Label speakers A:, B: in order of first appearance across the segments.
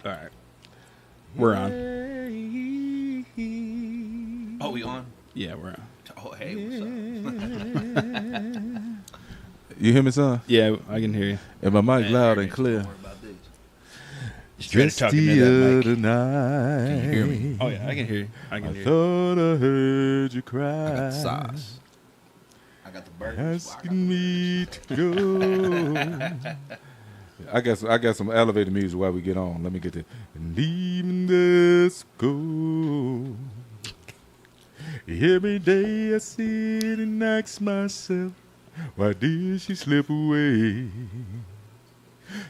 A: All right. We're on.
B: Oh, we on?
A: Yeah, we're on.
B: Oh, hey, what's up?
C: You hear me, son?
A: Yeah, I can hear you.
C: And my mic
B: Man,
C: loud
B: there it
C: and
B: is.
C: clear.
B: Don't worry about this.
C: Just
A: talking
C: the
A: to that mic.
C: other night.
B: Can you hear me?
A: Oh, yeah, I can hear you. I
C: I
A: can hear you.
C: thought I heard you cry.
B: I got the sauce. I got the burgers.
C: Asking me to go. I got some elevator music while we get on. Let me get the leaving this go. Every day I sit and ask myself, why did she slip away?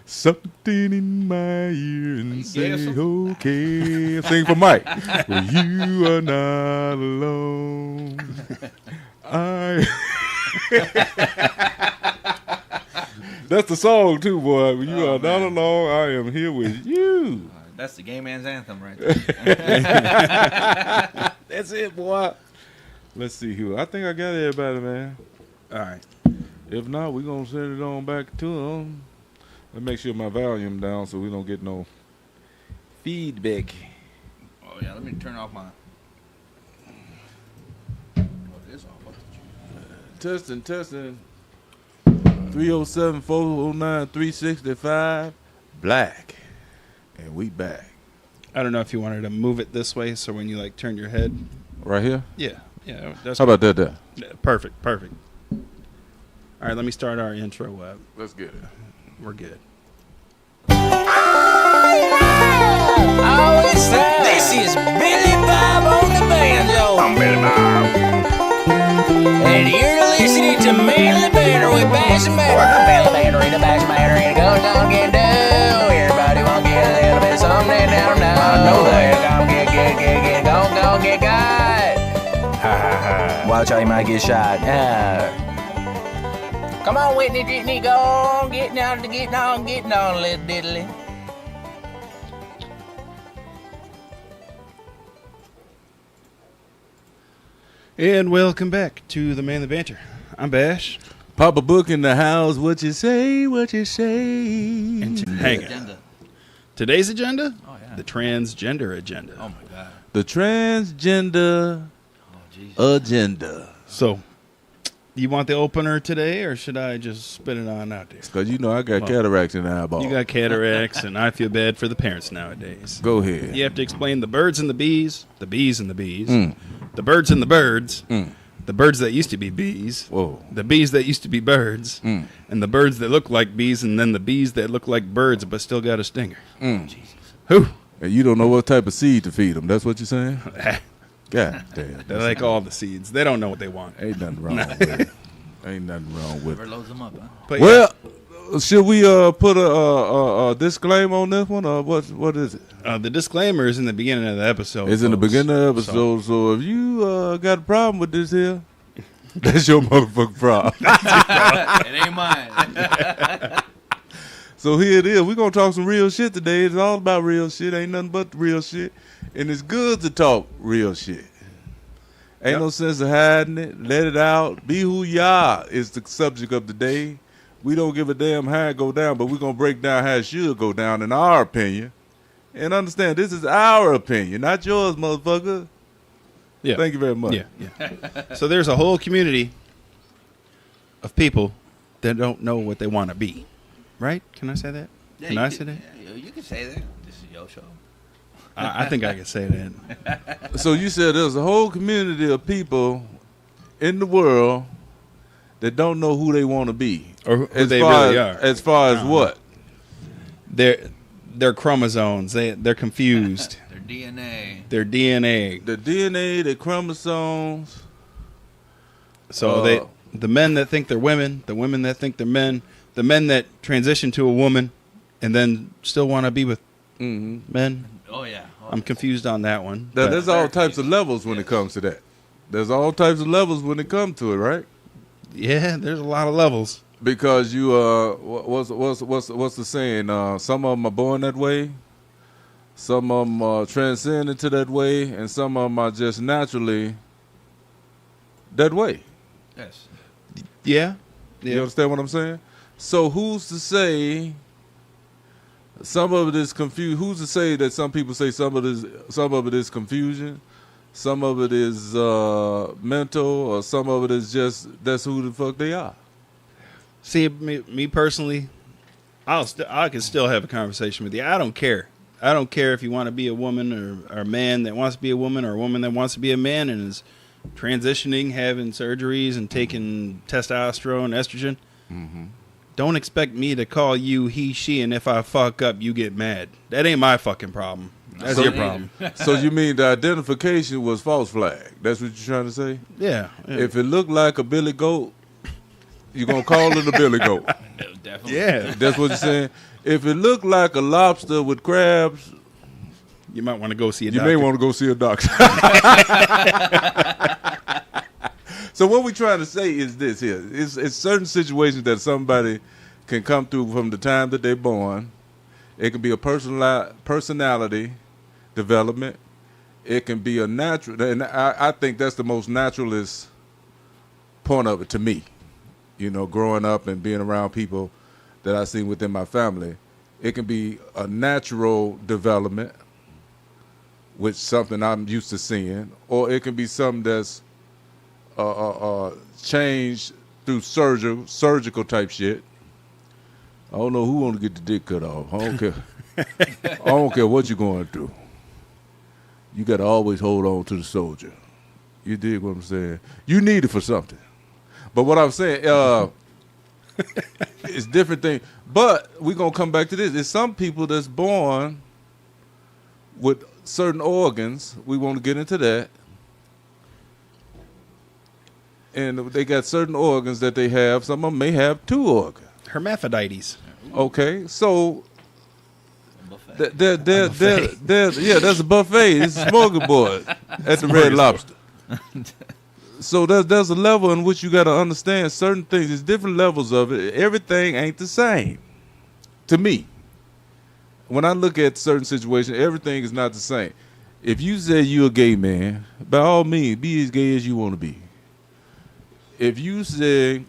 C: Something in my ear and say, okay. Sing for Mike. Well, you are not alone. That's the song too, boy. When you are not alone, I am here with you.
B: That's the gay man's anthem right there.
C: That's it, boy. Let's see here. I think I got everybody, man.
A: All right.
C: If not, we're going to send it on back to them. Let's make sure my volume down so we don't get no feedback.
B: Oh, yeah, let me turn off my... Oh, this off.
C: Testing. 307-409-365. Black. And we back.
A: I don't know if you wanted to move it this way so when you like turn your head.
C: Right here?
A: Yeah. That's
C: How about that there?
A: Perfect. All right, let me start our intro.
C: Let's get it.
A: We're good.
D: Oh, it's time. This is Billy Bob on the banjo. I'm Billy Bob. And you're listening to Manly Banner with Bass and Banner. Manly Banner in the Bass and Banner and it goes on get down. Everybody won't get a little bit something down. I know that. Go get got. Watch how you might get shot. Come on, Whitney, go on, getting on, little diddly.
A: And welcome back to the Manly Banter. I'm Bash.
C: Papa Book in the house. What you say?
A: And hang on.
B: Agenda.
A: Today's agenda?
B: Oh, yeah.
A: The Transgender Agenda.
B: Oh, my God.
C: The Transgender
B: Oh, Jesus.
C: Agenda.
A: So, you want the opener today, or should I just spit it on out there?
C: Because you know I got cataracts in the eyeball.
A: You got cataracts, and I feel bad for the parents nowadays.
C: Go ahead.
A: You have to explain the birds and the bees and the bees, the birds and the birds, the birds that used to be bees,
C: Whoa.
A: the bees that used to be birds, and the birds that look like bees, and then the bees that look like birds but still got a stinger.
B: Jesus.
A: Whew.
C: And you don't know what type of seed to feed them. That's what you're saying? God damn.
A: They like all the seeds. They don't know what they want.
C: Ain't nothing wrong with it. Ain't nothing wrong with
B: Whoever
C: it.
B: loads them up, huh?
A: But
C: Well, should we put a disclaimer on this one, or what is it?
A: the disclaimer is in the beginning of the episode.
C: It's in the
A: folks.
C: beginning of the episode, so if you got a problem with this here, that's your motherfucking problem.
B: It ain't mine.
C: So here it is. We're going to talk some real shit today. It's all about real shit. Ain't nothing but the real shit. And it's good to talk real shit. Ain't no sense of hiding it. Let it out. Be who you are is the subject of the day. We don't give a damn how it go down, but we're going to break down how it should go down in our opinion. And understand, this is our opinion, not yours, motherfucker.
A: Yeah.
C: Thank you very much.
A: Yeah. So there's a whole community of people that don't know what they want to be. Right? Can I say that?
B: Yeah,
A: Can I say that?
B: Yeah, you can say that. This is your show.
A: I think I can say that.
C: So you said there's a whole community of people in the world that don't know who they want to be.
A: Or who
C: as
A: they
C: far
A: really
C: as,
A: are.
C: As far as what?
A: Their chromosomes. They're confused.
B: Their DNA.
A: Their DNA.
C: The DNA, the chromosomes.
A: So the men that think they're women, the women that think they're men, the men that transition to a woman and then still want to be with men.
B: Oh, yeah. Oh,
A: I'm confused on that one.
C: Now,
A: but-
C: there's all types of levels when it comes to that. There's all types of levels when it comes to it, right?
A: yeah, there's a lot of levels.
C: Because you what's the saying? Some of them are born that way, some of them transcend into that way, and some of them are just naturally that way.
B: yes.
A: Yeah.
C: You understand what I'm saying? So who's to say Some of it is confused. Who's to say that some people say some of it is confusion, some of it is mental, or some of it is just that's who the fuck they are.
A: See, me personally, I can still have a conversation with you. I don't care. I don't care if you want to be a woman or a man that wants to be a woman or a woman that wants to be a man and is transitioning, having surgeries and taking testosterone, estrogen. Mm-hmm. Don't expect me to call you he, she, and if I fuck up, you get mad. That ain't my fucking problem. That's your problem.
C: So you mean the identification was false flag? That's what you're trying to say?
A: Yeah.
C: If it looked like a billy goat, you're going to call it a billy goat.
B: Definitely.
A: Yeah.
C: That's what you're saying? If it looked like a lobster with crabs,
A: you might want to go see a
C: you
A: doctor.
C: may want to go see a doctor. So what we're trying to say is this here. It's certain situations that somebody can come through from the time that they're born. It can be a personality development. It can be a natural, and I think that's the most naturalist point of it to me. You know, growing up and being around people that I seen within my family, it can be a natural development, which something I'm used to seeing, or it can be something that's changed through surgical type shit. I don't know who want to get the dick cut off. I don't care. I don't care what you're going through. You got to always hold on to the soldier. You dig what I'm saying? You need it for something. But what I'm saying, it's different thing. But we're going to come back to this. There's some people that's born with certain organs. We want to get into that. And they got certain organs that they have. Some of them may have two organs.
A: Hermaphrodites.
C: Okay, so
B: Buffet.
C: there's a buffet. It's a smorgasbord at the Red Lobster. So there's a level in which you got to understand certain things. There's different levels of it. Everything ain't the same. To me, when I look at certain situations, everything is not the same. If you say you're a gay man, by all means, be as gay as you want to be. If you say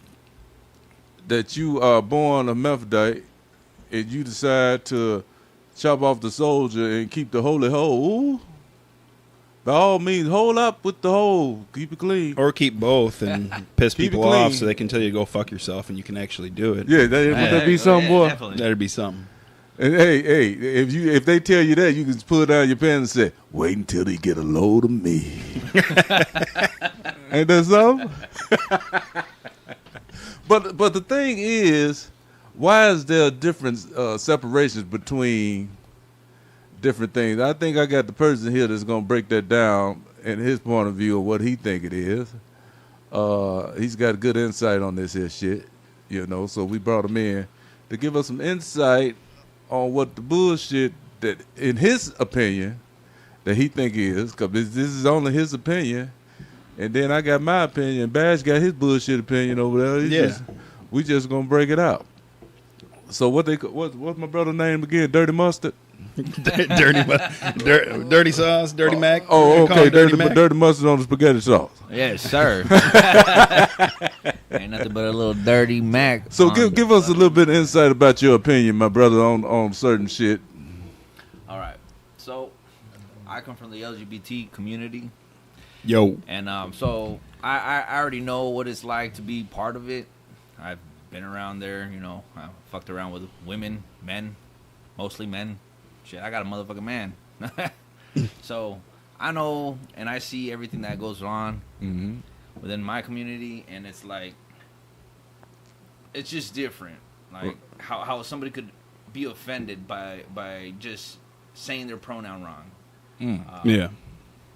C: that you are born a hermaphrodite and you decide to chop off the soldier and keep the holy hole, by all means, hold up with the hole. Keep it clean.
A: Or keep both and piss
C: Keep
A: people
C: it clean.
A: off so they can tell you to go fuck yourself and you can actually do it.
C: Yeah, would that be something, boy?
B: Definitely.
A: That'd be something.
C: And hey, if they tell you that, you can just pull down your pants and say, "Wait until they get a load of me." Ain't that something? But the thing is, why is there different separations between different things? I think I got the person here that's gonna break that down in his point of view of what he think it is. He's got good insight on this here shit, you know. So we brought him in to give us some insight on what the bullshit that, in his opinion, that he think is, because this is only his opinion. And then I got my opinion. Bash got his bullshit opinion over there. We just gonna break it out. So what's my brother's name again? Dirty Mustard?
A: dirty sauce, dirty mac.
C: Oh,
A: Call
C: okay.
A: it
C: Dirty mustard on the spaghetti sauce.
B: Yes, sir. Ain't nothing but a little dirty Mac.
C: So
B: on
C: give us a little bit of insight about your opinion, my brother, on certain shit.
B: All right. So I come from the LGBT community.
A: Yo.
B: And so I already know what it's like to be part of it. I've been around there, you know. I fucked around with women, men, mostly men. Shit, I got a motherfucking man. So I know and I see everything that goes on within my community, and it's like, it's just different. Like how somebody could be offended by just saying their pronoun wrong.
A: Yeah.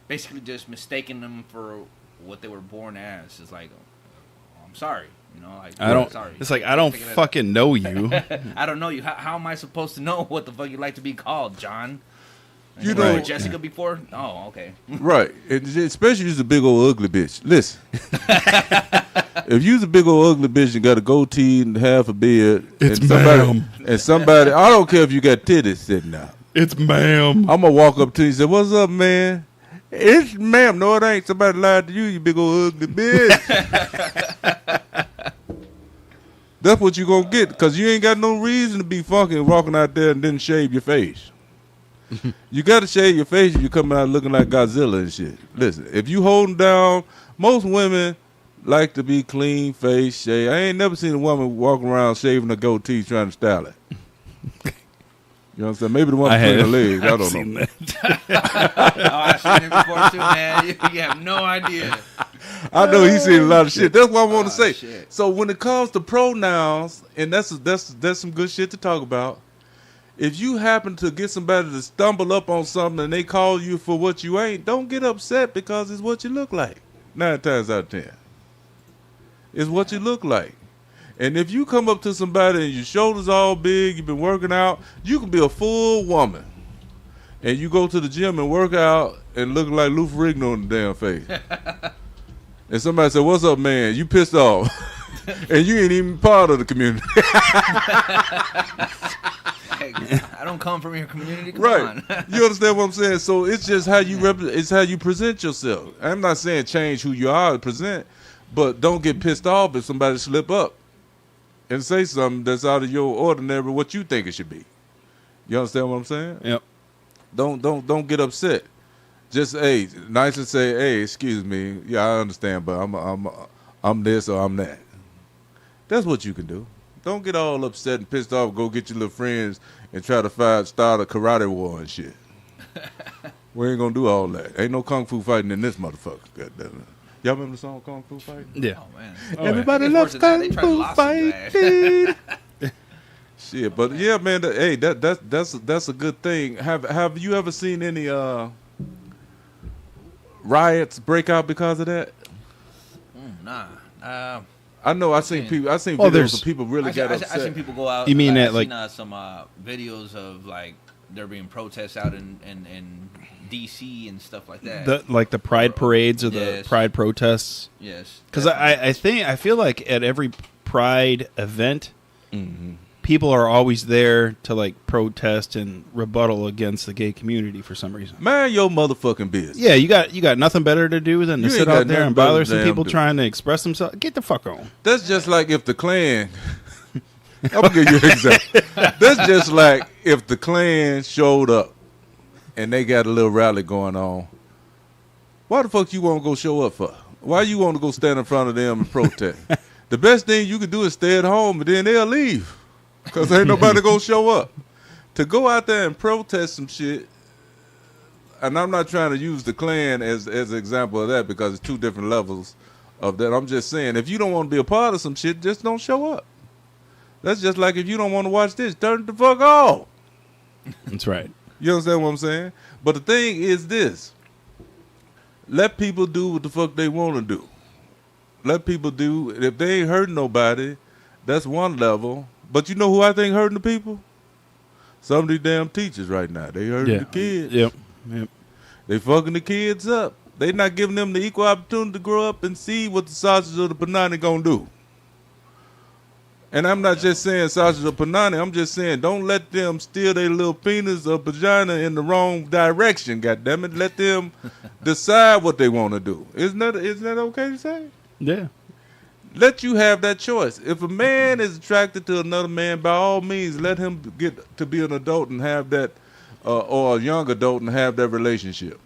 B: Basically just mistaking them for what they were born as. It's like, oh, I'm sorry, you know. Like, sorry.
A: It's like I don't fucking know you.
B: I don't know you. How am I supposed to know what the fuck you like to be called, John?
C: You know,
B: Jessica before? Oh, okay.
C: Right. And especially you's a big old ugly bitch. Listen. If you's a big old ugly bitch and got a goatee and half a beard,
A: It's
C: and somebody, I don't care if you got titties sitting out.
A: It's ma'am.
C: I'm gonna walk up to you and say, "What's up, man?" It's ma'am. No, it ain't. Somebody lied to you, you big old ugly bitch. That's what you gonna get, because you ain't got no reason to be funky and walking out there and then shave your face. You got to shave your face if you coming out looking like Godzilla and shit. Listen, if you holding down, most women like to be clean face, shave. I ain't never seen a woman walking around shaving a goatee trying to style it. You know what I'm saying? Maybe the one between her legs. I don't know.
B: I've seen it before too, man. You have no idea.
C: I know he's seen a lot of shit. That's what I want to say.
B: Shit.
C: So when it comes to pronouns, and that's some good shit to talk about. If you happen to get somebody to stumble up on something and they call you for what you ain't, don't get upset because it's what you look like. 9 times out of 10. It's what you look like. And if you come up to somebody and your shoulders all big, you've been working out, you can be a full woman. And you go to the gym and work out and look like Lou Ferrigno on the damn face. And somebody said, "What's up, man? You pissed off." And you ain't even part of the community.
B: I don't come from your community. Come
C: Right.
B: on.
C: You understand what I'm saying? So it's just how you it's how you present yourself. I'm not saying change who you are to present, but don't get pissed off if somebody slip up and say something that's out of your ordinary what you think it should be. You understand what I'm saying?
A: Yep.
C: Don't get upset. Just nice to say, "Hey, excuse me. Yeah, I understand, but I'm this or I'm that." That's what you can do. Don't get all upset and pissed off. Go get your little friends and try to start a karate war and shit. We ain't gonna do all that. Ain't no kung fu fighting in this motherfucker. Goddamn it. Y'all remember the song Kung Fu Fighting?
A: Yeah.
B: Oh man.
C: Everybody
B: It's
C: loves
B: worse than that. They
C: kung
B: tried to
C: fu
B: lawsuit your ass.
C: fighting. Shit, but yeah, man. That's a good thing. Have you ever seen any riots break out because of that?
B: Nah.
C: I know. I seen
A: Well,
C: videos of people really got
B: I
C: upset.
B: seen people go out.
A: You mean that,
B: I've
A: like-
B: seen, some videos of like there being protests out in DC and stuff like that.
A: The pride parades or the
B: Yes.
A: pride protests.
B: Yes.
A: Because I feel like at every pride event, people are always there to like protest and rebuttal against the gay community for some reason.
C: Man, your motherfucking business.
A: Yeah, you got nothing better to do than to
C: You
A: sit
C: ain't got
A: out there
C: nothing
A: and
C: better
A: bother
C: to
A: some
C: damn
A: people
C: do.
A: trying to express themselves. Get the fuck on.
C: That's just like if the Klan. I'm gonna give you an example. That's just like if the Klan showed up and they got a little rally going on. Why the fuck you want to go show up for? Why you want to go stand in front of them and protest? The best thing you can do is stay at home, and then they'll leave because ain't nobody gonna show up. To go out there and protest some shit. And I'm not trying to use the Klan as an example of that because it's two different levels of that. I'm just saying, if you don't want to be a part of some shit, just don't show up. That's just like if you don't want to watch this, turn it the fuck off.
A: That's right.
C: You understand what I'm saying? But the thing is this. Let people do what the fuck they want to do. Let people do. If they ain't hurting nobody, that's one level. But you know who I think hurting the people? Some of these damn teachers right now. They hurting the kids.
A: Yep.
C: They fucking the kids up. They not giving them the equal opportunity to grow up and see what the sausage or the panani gonna do. And I'm not just saying sausage or panani. I'm just saying don't let them steer their little penis or vagina in the wrong direction. Goddammit, let them decide what they want to do. Isn't that okay to say?
A: Yeah.
C: Let you have that choice. If a man is attracted to another man, by all means, let him get to be an adult and have that, or a young adult and have that relationship.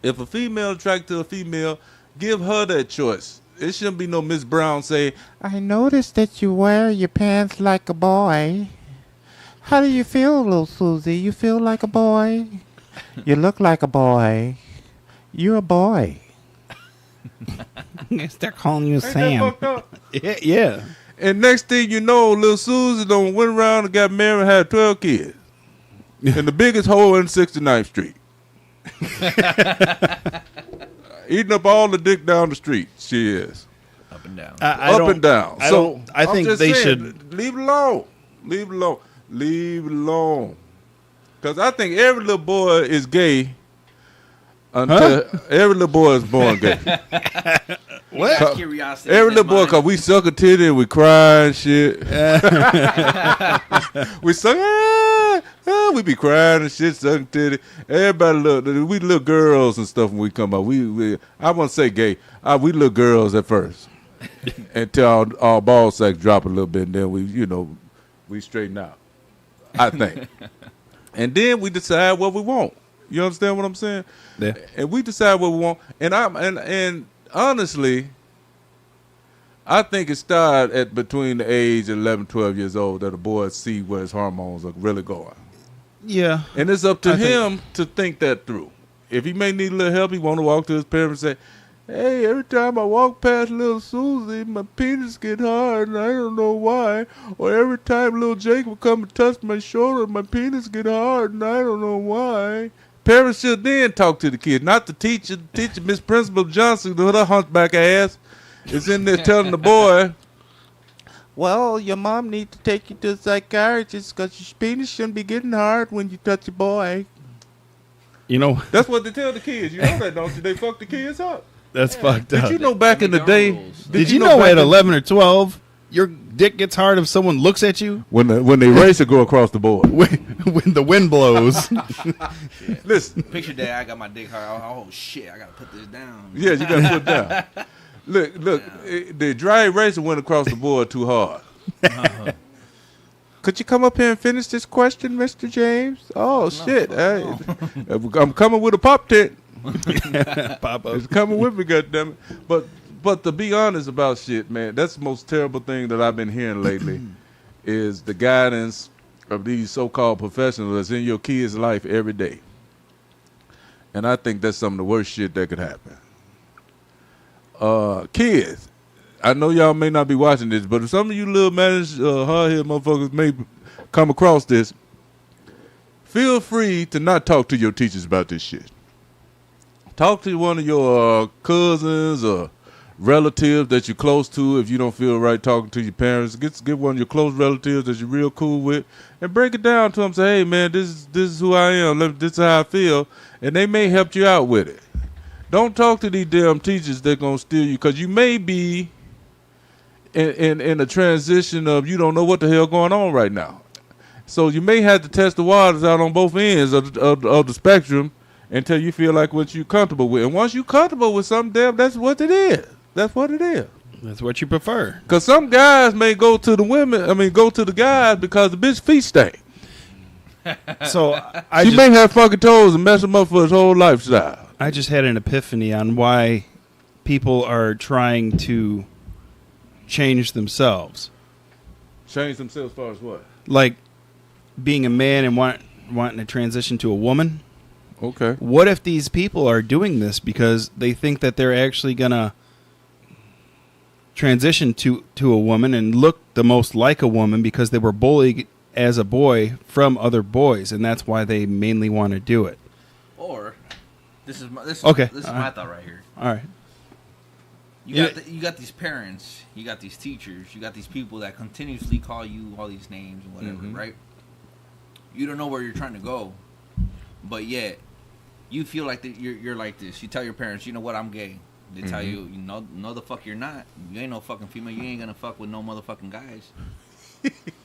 C: If a female attracted to a female, give her that choice. It shouldn't be no Miss Brown say, "I noticed that you wear your pants like a boy. How do you feel, little Susie? You feel like a boy? You look like a boy. You're a boy."
A: They're calling you
C: Ain't that
A: Sam.
C: fucked up?
A: Yeah.
C: And next thing you know, little Susie done went around and got married and had 12 kids. And the biggest hole in 69th Street. Eating up all the dick down the street. She is.
B: Up and down.
C: Up and down. So
A: I
C: I'm
A: think
C: just
A: they
C: saying,
A: should.
C: leave it alone. Leave it alone. Leave it alone. Because I think every little boy is gay until every little boy is born gay.
A: What?
B: Curiosity.
C: Every little boy, because we suck a titty and we cry and shit. We suck, we be crying and shit, sucking titty. Everybody we little girls and stuff when we come out. I won't say gay. We little girls at first. until our ball sacks drop a little bit, and then we straighten out. I think, and then we decide what we want. You understand what I'm saying?
A: Yeah.
C: And we decide what we want. And honestly, I think it started at between the age of 11, 12 years old that a boy see where his hormones are really going.
A: Yeah.
C: And it's up to him to think that through. If he may need a little help, he want to walk to his parents and say, hey, every time I walk past little Susie, my penis get hard and I don't know why. Or every time little Jake will come and touch my shoulder, my penis get hard and I don't know why. Parents should then talk to the kid, not the teacher. The teacher, Miss Principal Johnson, with her hunchback ass, is in there telling the boy, well, your mom needs to take you to the psychiatrist because your penis shouldn't be getting hard when you touch a boy.
A: You know,
C: that's what they tell the kids. You know that, don't you? They fuck the kids up.
A: That's fucked up.
C: Did you know back in the day?
A: Did you know at 11 or 12, your dick gets hard if someone looks at you?
C: When the eraser go across the board.
A: When the wind blows.
B: Listen. Picture that I got my dick hard. Oh, shit, I got to put this down.
C: Yeah, you got to put it down. Look, the dry eraser went across the board too hard. Could you come up here and finish this question, Mr. James? Oh, shit. No. I'm coming with a pop tent.
A: Pop up.
C: It's coming with me, goddammit. But to be honest about shit, man, that's the most terrible thing that I've been hearing lately is the guidance of these so-called professionals that's in your kid's life every day. And I think that's some of the worst shit that could happen. Kids, I know y'all may not be watching this, but if some of you little managed hard-headed motherfuckers may come across this, feel free to not talk to your teachers about this shit. Talk to one of your cousins or relatives that you're close to if you don't feel right talking to your parents. Get one of your close relatives that you're real cool with and break it down to them. Say, hey, man, this is who I am. This is how I feel. And they may help you out with it. Don't talk to these damn teachers that going to steal you because you may be in a transition of you don't know what the hell going on right now. So you may have to test the waters out on both ends of the spectrum until you feel like what you're comfortable with. And once you're comfortable with something, damn, that's what it is. That's what it is.
A: That's what you prefer.
C: Because some guys may go to the guys because the bitch feet stink.
A: So
C: she may have funky toes and mess him up for his whole lifestyle.
A: I just had an epiphany on why people are trying to change themselves.
C: Change themselves as far as what?
A: Like being a man and wanting to transition to a woman.
C: Okay.
A: What if these people are doing this because they think that they're actually going to transition to a woman and look the most like a woman because they were bullied as a boy from other boys, and that's why they mainly want to do it?
B: Or this is my thought right here.
A: All right.
B: You got these parents, you got these teachers, you got these people that continuously call you all these names and whatever, right? You don't know where you're trying to go, but yet you feel like that you're like this. You tell your parents, you know what, I'm gay. They tell you, no, the fuck you're not. You ain't no fucking female. You ain't gonna fuck with no motherfucking guys.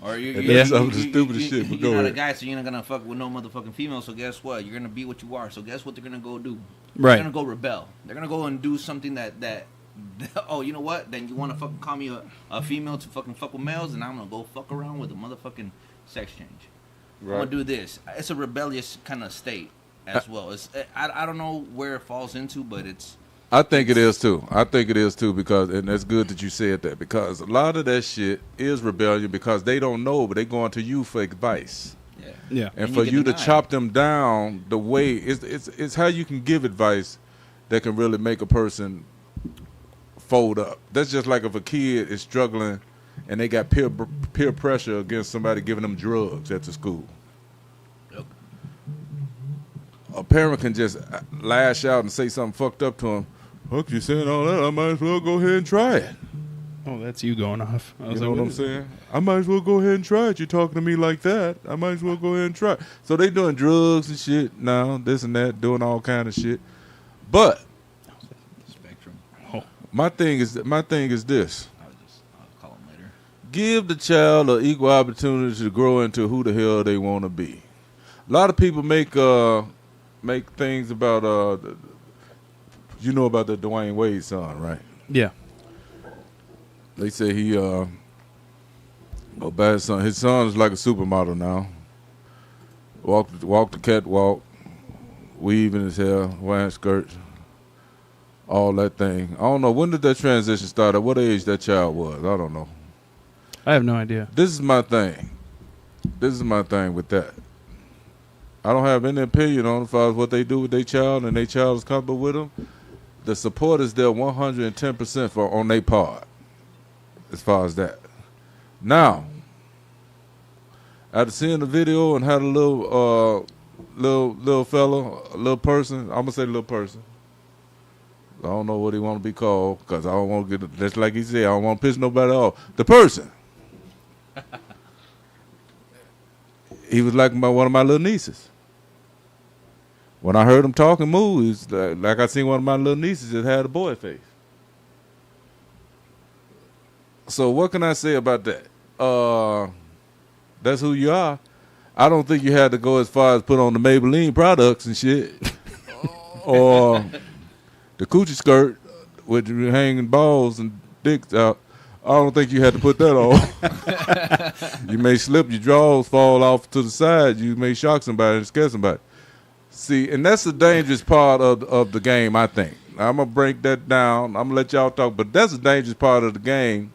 B: Or you're
C: some of the stupidest shit. But
B: you're not a guy, so you're not gonna fuck with no motherfucking female. So guess what? You're gonna be what you are. So guess what they're gonna go do?
A: Right.
B: They're gonna go rebel. They're gonna go and do something that oh, you know what? Then you want to fucking call me a female to fucking fuck with males, and I'm gonna go fuck around with a motherfucking sex change. Right. I'm gonna do this. It's a rebellious kind of state as well. It's I don't know where it falls into, but
C: I think it is too. Because, and that's good that you said that, because a lot of that shit is rebellion because they don't know, but they going to you for advice.
A: Yeah.
C: And for you to chop them down the way it's how you can give advice that can really make a person fold up. That's just like if a kid is struggling and they got peer pressure against somebody giving them drugs at the school.
B: Yep.
C: A parent can just lash out and say something fucked up to him. Fuck, you saying all that, I might as well go ahead and try it.
A: Oh, that's you going off.
C: You know what I'm saying? I might as well go ahead and try it. You're talking to me like that. I might as well go ahead and try it. So they doing drugs and shit now, this and that, doing all kind of shit. But
B: spectrum.
C: My thing is this.
B: I'll call them later.
C: Give the child an equal opportunity to grow into who the hell they want to be. A lot of people make things about you know about the Dwayne Wade son, right?
A: Yeah.
C: They say he go bad son. His son is like a supermodel now. Walk the catwalk, weaving his hair, wearing skirts, all that thing. I don't know, when did that transition start? At what age that child was? I don't know.
A: I have no idea.
C: This is my thing. This is my thing with that. I don't have any opinion on as far as what they do with their child and their child is comfortable with them. The support is there 110% for on their part as far as that. Now, after seeing the video and had a little fella, a little person, I'm gonna say little person. I don't know what he want to be called because I don't want to get, just like he said, I don't want to piss nobody off. The person. He was like one of my little nieces. When I heard him talk and move, he's like I seen one of my little nieces that had a boy face. So what can I say about that? That's who you are. I don't think you had to go as far as put on the Maybelline products and shit. Or the coochie skirt with hanging balls and dicks out. I don't think you had to put that on. You may slip, your drawers fall off to the side. You may shock somebody and scare somebody. See, and that's the dangerous part of the game, I think. I'm going to break that down. I'm going to let y'all talk, but that's the dangerous part of the game.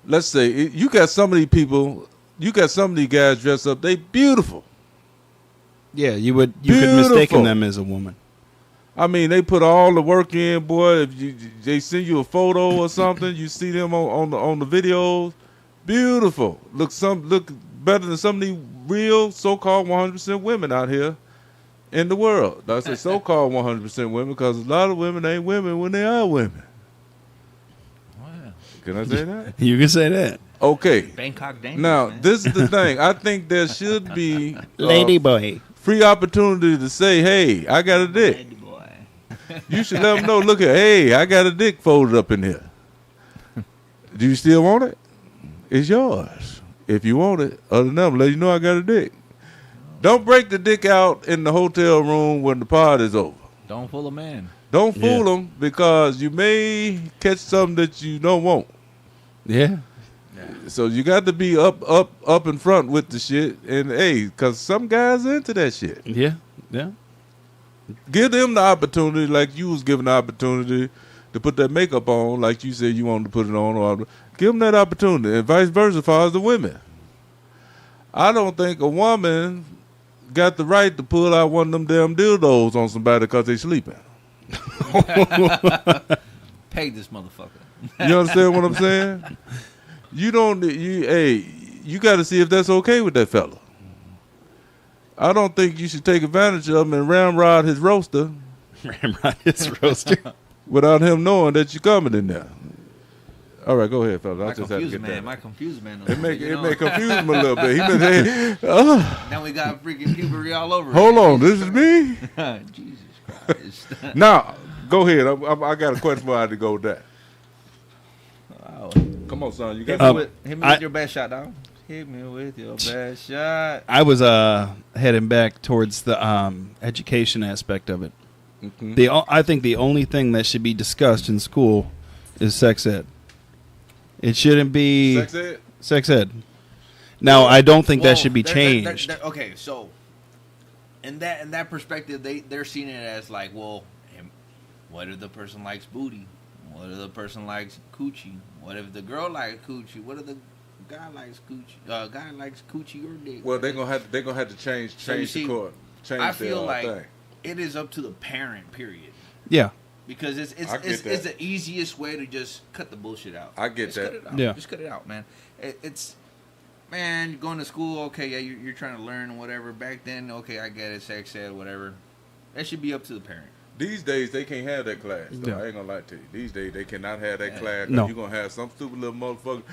C: Let's say you got some of these people, you got some of these guys dressed up, they beautiful.
A: Yeah, you could mistake them as a woman.
C: I mean, they put all the work in, boy. If they send you a photo or something, you see them on the videos. Beautiful. Look better than some of these real so-called 100% women out here in the world. I say so-called 100% women because a lot of women ain't women when they are women.
B: Wow.
C: Can I say that?
A: You can say that.
C: Okay.
B: Bangkok dangerous,
C: Now,
B: man.
C: this is the thing. I think there should be
A: Ladyboy.
C: free opportunity to say, hey, I got a dick.
B: Lady boy.
C: You should let them know, look at, hey, I got a dick folded up in here. Do you still want it? It's yours. If you want it, other than that, let you know I got a dick. Don't break the dick out in the hotel room when the party's over.
B: Don't fool a man.
C: Don't fool them because you may catch something that you don't want.
A: Yeah.
C: So you got to be up in front with the shit. And, hey, because some guys are into that shit.
A: Yeah. Yeah.
C: Give them the opportunity like you was given the opportunity to put that makeup on like you said you wanted to put it on. Or give them that opportunity. And vice versa as far as the women. I don't think a woman got the right to pull out one of them damn dildos on somebody because they sleeping.
B: Pay this motherfucker.
C: You understand what I'm saying? You got to see if that's okay with that fella. I don't think you should take advantage of him and ramrod his roaster.
A: Ramrod his roaster.
C: Without him knowing that you're coming in there. All right, go ahead, fella. I just had to get that.
B: My confused man.
C: It may confuse him a little bit. He been saying, oh.
B: Now we got freaking puberty all over.
C: Hold on, this is me?
B: Jesus Christ.
C: Now, go ahead. I got a question for you to go with that.
B: Wow.
C: Come on, son. You
B: Hit
C: got
B: me with your best shot, dog. Hit me with your best shot.
A: I was heading back towards the education aspect of it.
C: Mm-hmm.
A: I think the only thing that should be discussed in school is sex ed. It shouldn't be
C: sex ed.
A: Sex ed. Now, I don't think that should be changed.
B: Okay, so in that perspective, they're seeing it as like, well, what if the person likes booty? What if the person likes coochie? What if the girl likes coochie? What if the guy likes coochie? Guy likes coochie or dick?
C: Well, they're gonna have to change the court.
B: I feel like it is up to the parent. Period.
A: Yeah.
B: Because it's the easiest way to just cut the bullshit out.
C: I get
B: just
C: that.
B: Cut it out.
A: Yeah.
B: Just cut it out, man. Man, you're going to school, okay, yeah, you're trying to learn and whatever. Back then, okay, I get it, sex ed, whatever. That should be up to the parent.
C: These days, they can't have that class. Though.
A: Yeah.
C: I ain't going to lie to you. These days, they cannot have that class.
A: No.
C: You're going to have some stupid little motherfucker.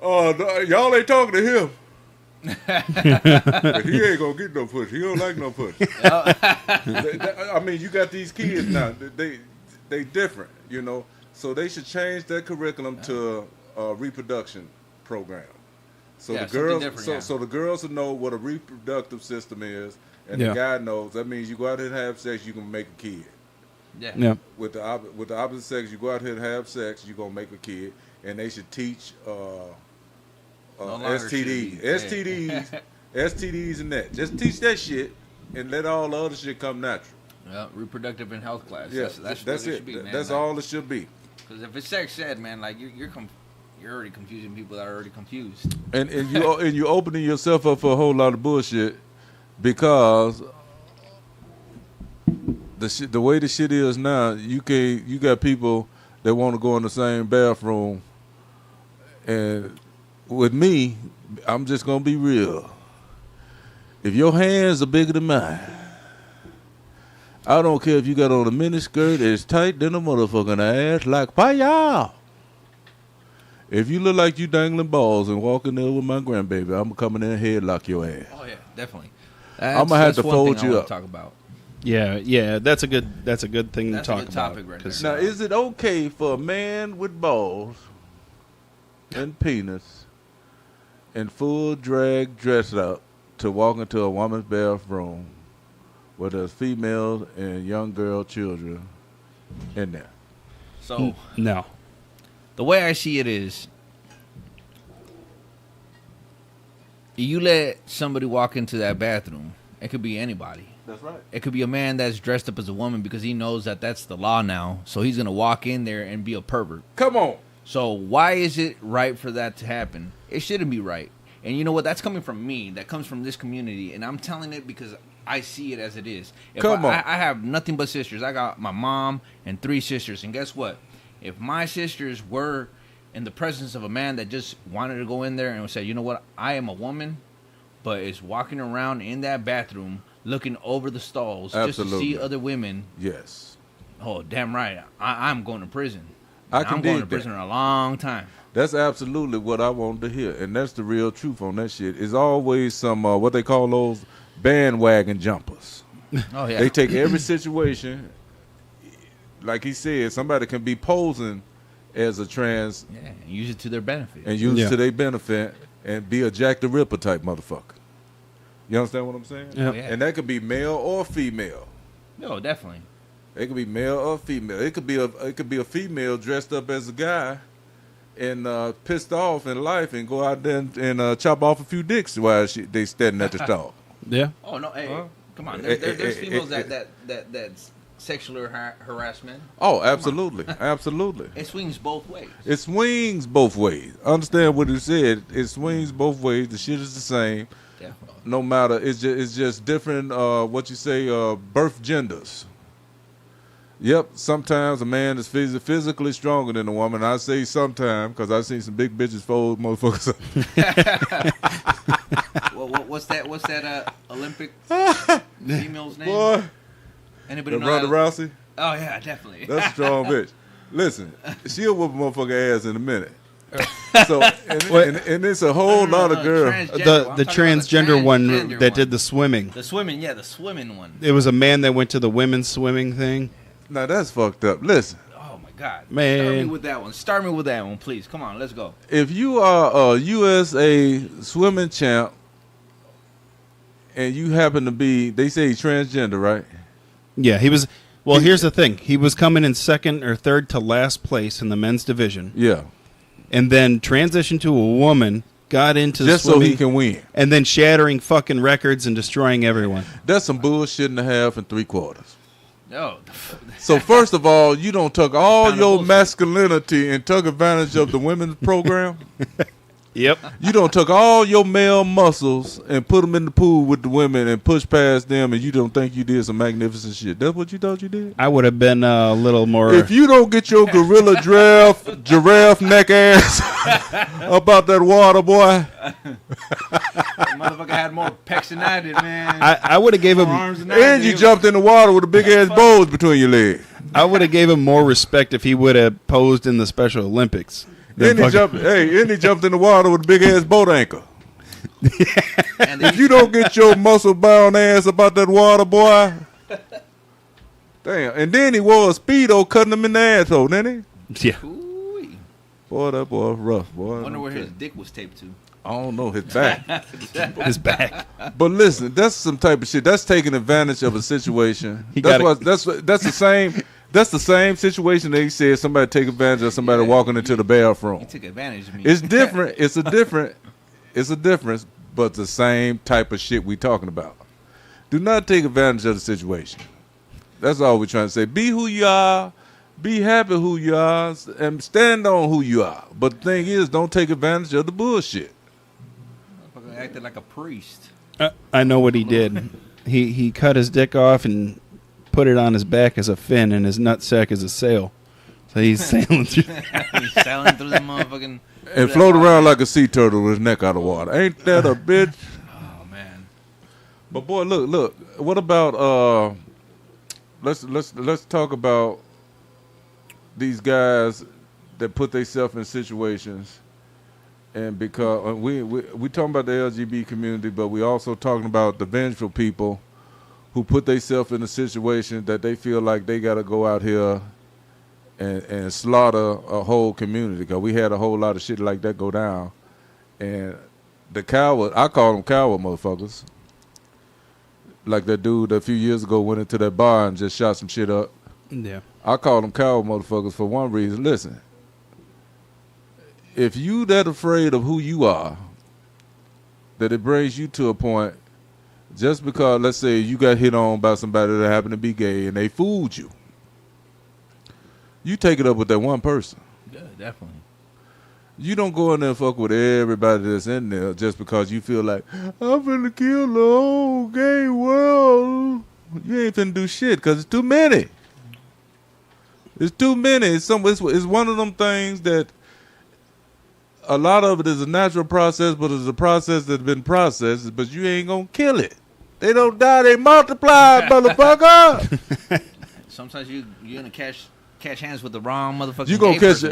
C: Oh, y'all ain't talking to him. But he ain't going to get no pussy. He don't like no pussy. I mean, you got these kids now. They different, you know. So they should change their curriculum to a reproduction program. So the girls, so the girls will know what a reproductive system is, and the guy knows. That means you go out here and have sex, you can make a kid.
B: Yeah.
C: With the opposite sex, you go out here and have sex, you're gonna make a kid. and they should teach
B: longer
C: STDs,
B: should be.
C: STDs, and that. Just teach that shit and let all the other shit come natural.
B: Yeah, reproductive and health class.
C: Yeah,
B: that's
C: it.
B: Should be, man.
C: That's
B: like,
C: all it should be.
B: Because if it's sex ed, man, like you're already confusing people that are already confused.
C: And you opening yourself up for a whole lot of bullshit because the way the shit is now, you got people that want to go in the same bathroom, and with me, I'm just gonna be real. If your hands are bigger than mine, I don't care if you got on a mini skirt that's tight than a motherfucking ass like y'all. If you look like you dangling balls and walking there with my grandbaby, I'm gonna come in there and headlock your ass.
B: Oh yeah, definitely.
C: I'm gonna have to fold you up.
B: Talk about.
A: Yeah, that's a good thing
B: That's
A: to
B: a
A: talk
B: good
A: about.
B: topic right there.
C: Now, is it okay for a man with balls and penis and full drag dressed up to walk into a woman's bathroom where there's females and young girl children in there?
B: So
A: No.
B: the way I see it is, you let somebody walk into that bathroom. It could be anybody.
C: That's right.
B: It could be a man that's dressed up as a woman because he knows that that's the law now. So he's going to walk in there and be a pervert.
C: Come on.
B: So why is it right for that to happen? It shouldn't be right. And you know what? That's coming from me. That comes from this community. And I'm telling it because I see it as it is.
C: Come on.
B: I have nothing but sisters. I got my mom and 3 sisters. And guess what? If my sisters were in the presence of a man that just wanted to go in there and would say, you know what? I am a woman, but is walking around in that bathroom looking over the stalls just to see other women.
C: Yes.
B: Oh, damn right. I'm going to prison.
C: I can
B: I'm going to
C: dig
B: prison
C: that.
B: in a long time.
C: That's absolutely what I wanted to hear, and that's the real truth on that shit. It's always some what they call those bandwagon jumpers.
B: Oh yeah.
C: They take every situation, like he said, somebody can be posing as a trans
B: Yeah, and use it to their benefit.
C: and use
A: Yeah.
C: it to their benefit and be a Jack the Ripper type motherfucker. You understand what I'm saying?
A: Yeah.
B: Oh, yeah.
C: And that could be male or female.
B: No, definitely.
C: It could be male or female. It could be a female dressed up as a guy and pissed off in life and go out there and chop off a few dicks while they standing at the stall.
A: Yeah.
B: Oh no, hey,
C: Huh?
B: come on. There's females that's sexual harassment.
C: Oh, absolutely, absolutely.
B: It swings both ways.
C: It swings both ways. Understand what he said? It swings both ways. The shit is the same.
B: Definitely.
C: No matter, it's just different. What you say? Birth genders. Yep. Sometimes a man is physically stronger than a woman. I say sometimes because I've seen some big bitches fold motherfuckers up.
B: What's that Olympic female's name?
C: Boy,
B: Anybody know
C: Ronda
B: that?
C: Rousey.
B: Oh yeah, definitely.
C: That's a strong bitch. Listen, she'll whoop a motherfucker ass in a minute. So and it's a whole lot of girls.
A: The transgender one that did the swimming.
B: The swimming, yeah, the swimming one.
A: It was a man that went to the women's swimming thing.
C: Now that's fucked up. Listen,
B: Oh my God,
A: Man.
B: Start me with that one. Start me with that one, please. Come on, let's go.
C: if you are a USA swimming champ and you happen to be, they say transgender, right?
A: Yeah, he was. Well, here's the thing. He was coming in second or third to last place in the men's division,
C: Yeah.
A: and then transitioned to a woman, got into
C: Just so
A: swimming,
C: he can win.
A: and then shattering fucking records and destroying everyone.
C: That's some bullshit and a half and 3/4.
B: No,
C: So first of all, you don't took all
B: Kinda
C: your
B: bullshit.
C: masculinity and took advantage of the women's program.
A: Yep.
C: You don't took all your male muscles and put them in the pool with the women and push past them, and you don't think you did some magnificent shit. That's what you thought you did?
A: I would have been a little more.
C: If you don't get your gorilla giraffe neck ass about that water, boy,
B: motherfucker had more pecs than I did, man.
A: I would have gave him.
B: More arms than I
C: and you
B: did.
C: jumped in the water with a big ass bulge between your legs.
A: I would have gave him more respect if he would have posed in the Special Olympics.
C: And he jumped in the water with a big ass boat anchor.
B: And
C: If you don't get your muscle bound ass about that water, boy. Damn. And then he wore a Speedo cutting him in the asshole, didn't he?
A: Yeah.
B: Ooh-wee.
C: Boy, that boy rough, boy.
B: Wonder where his dick was taped to.
C: I don't know, his back.
A: His back.
C: But listen, that's some type of shit. That's taking advantage of a situation.
A: He
C: That's
A: gotta-
C: what that's the same That's the same situation they said somebody take advantage of somebody walking into the bathroom.
B: He took advantage of me.
C: It's different. It's a difference, but the same type of shit we talking about. Do not take advantage of the situation. That's all we're trying to say. Be who you are. Be happy who you are, and stand on who you are. But the thing is, don't take advantage of the bullshit.
B: Fucking acted like a priest.
A: I know what he did. He cut his dick off and put it on his back as a fin, and his nutsack as a sail. So he's sailing through.
B: He's sailing through that motherfucking.
C: And float around like a sea turtle with his neck out of water. Ain't that a bitch?
B: Oh man.
C: But boy, look. What about let's talk about these guys that put themselves in situations, and because we talking about the LGBT community, but we also talking about the vengeful people who put themselves in a situation that they feel like they got to go out here and slaughter a whole community. Because we had a whole lot of shit like that go down, and the coward, I call them coward motherfuckers. Like that dude a few years ago went into that bar and just shot some shit up.
A: Yeah.
C: I call them coward motherfuckers for one reason. Listen, if you that afraid of who you are, that it brings you to a point, just because, let's say, you got hit on by somebody that happened to be gay and they fooled you, you take it up with that one person.
B: Yeah, definitely.
C: You don't go in there and fuck with everybody that's in there just because you feel like, I'm finna kill the whole gay world. You ain't finna do shit because it's too many. It's too many. It's one of them things that a lot of it is a natural process, but it's a process that's been processed, but you ain't gonna kill it. They don't die, they multiply, motherfucker.
B: Sometimes you're gonna catch hands with the wrong motherfucker.
C: You gonna catch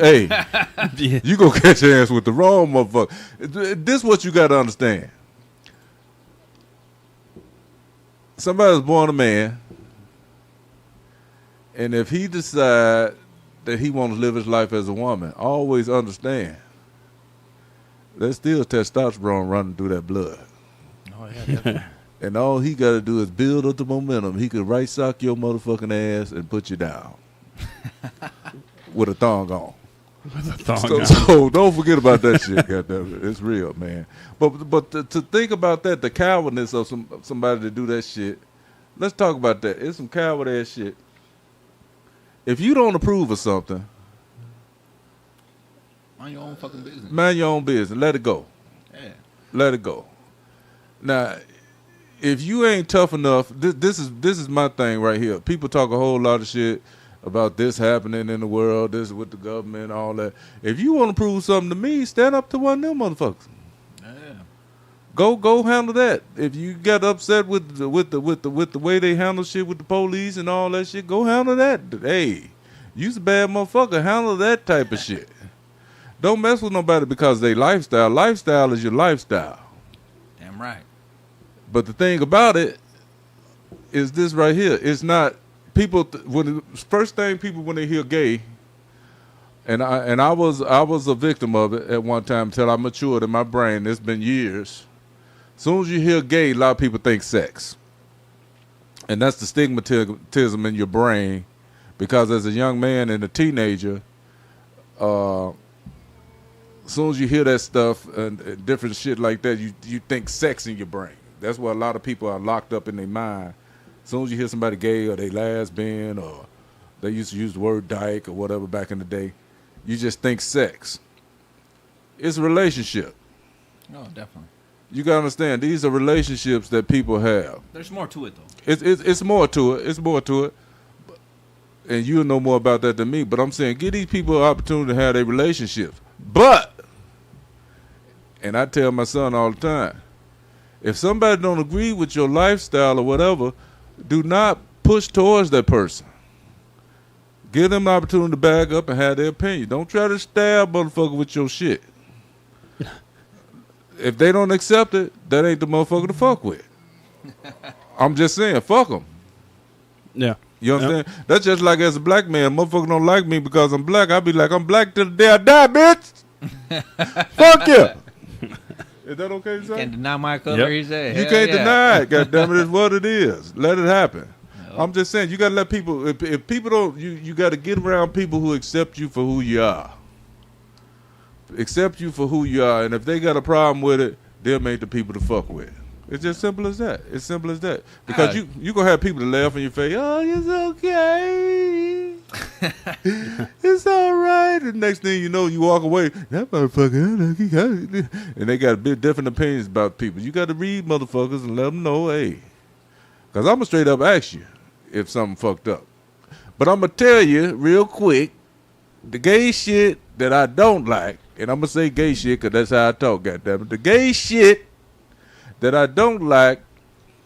C: you gonna catch hands with the wrong motherfucker. This what you gotta understand. Somebody was born a man, and if he decide that he want to live his life as a woman, always understand there's still testosterone running through that blood.
B: Oh yeah, definitely.
C: And all he got to do is build up the momentum. He could right sock your motherfucking ass and put you down with a thong on. So don't forget about that shit. Goddamn it. It's real, man. But to think about that, the cowardness of somebody to do that shit. Let's talk about that. It's some coward ass shit. If you don't approve of something,
B: mind your own fucking business.
C: Mind your own business. Let it go.
B: Yeah.
C: Let it go. Now, if you ain't tough enough, this is my thing right here. People talk a whole lot of shit about this happening in the world, this with the government, all that. If you want to prove something to me, stand up to one of them motherfuckers.
B: Yeah.
C: Go handle that. If you got upset with the way they handle shit with the police and all that shit, go handle that. Hey, you's a bad motherfucker. Handle that type of shit. Don't mess with nobody because they lifestyle. Lifestyle is your lifestyle.
B: Damn right.
C: But the thing about it is this right here. It's not people first thing people when they hear gay, and I was a victim of it at one time until I matured in my brain. It's been years. As soon as you hear gay, a lot of people think sex, and that's the stigmatism in your brain, because as a young man and a teenager, as soon as you hear that stuff and different shit like that, you think sex in your brain. That's why a lot of people are locked up in their mind. As soon as you hear somebody gay or they lesbian or they used to use the word dyke or whatever back in the day, you just think sex. It's a relationship.
B: No, definitely.
C: You gotta understand, these are relationships that people have.
B: There's more to it though.
C: It's more to it. It's more to it. And you'll know more about that than me. But I'm saying, give these people an opportunity to have their relationships. But, and I tell my son all the time, if somebody don't agree with your lifestyle or whatever, do not push towards that person. Give them an opportunity to back up and have their opinion. Don't try to stab motherfucker with your shit. If they don't accept it, that ain't the motherfucker to fuck with. I'm just saying, fuck them.
A: Yeah.
C: You understand? Yep. That's just like as a black man, motherfucker don't like me because I'm black. I be like, I'm black till the day I die, bitch. Fuck you. Is that okay to say?
B: You can't deny my color, he said.
C: You can't deny it. God damn it, it's what it is. Let it happen. I'm just saying, you gotta let people. If people don't, you gotta get around people who accept you for who you are. Accept you for who you are, and if they got a problem with it, they'll make the people to fuck with. It's just simple as that. It's simple as that. Because you gonna have people to laugh in your face. Oh, it's okay. It's all right. And next thing you know, you walk away. That motherfucker. And they got a bit different opinions about people. You got to read motherfuckers and let them know, hey. Because I'm going to straight up ask you if something fucked up. But I'm going to tell you real quick, the gay shit that I don't like, and I'm going to say gay shit because that's how I talk, goddammit. The gay shit that I don't like,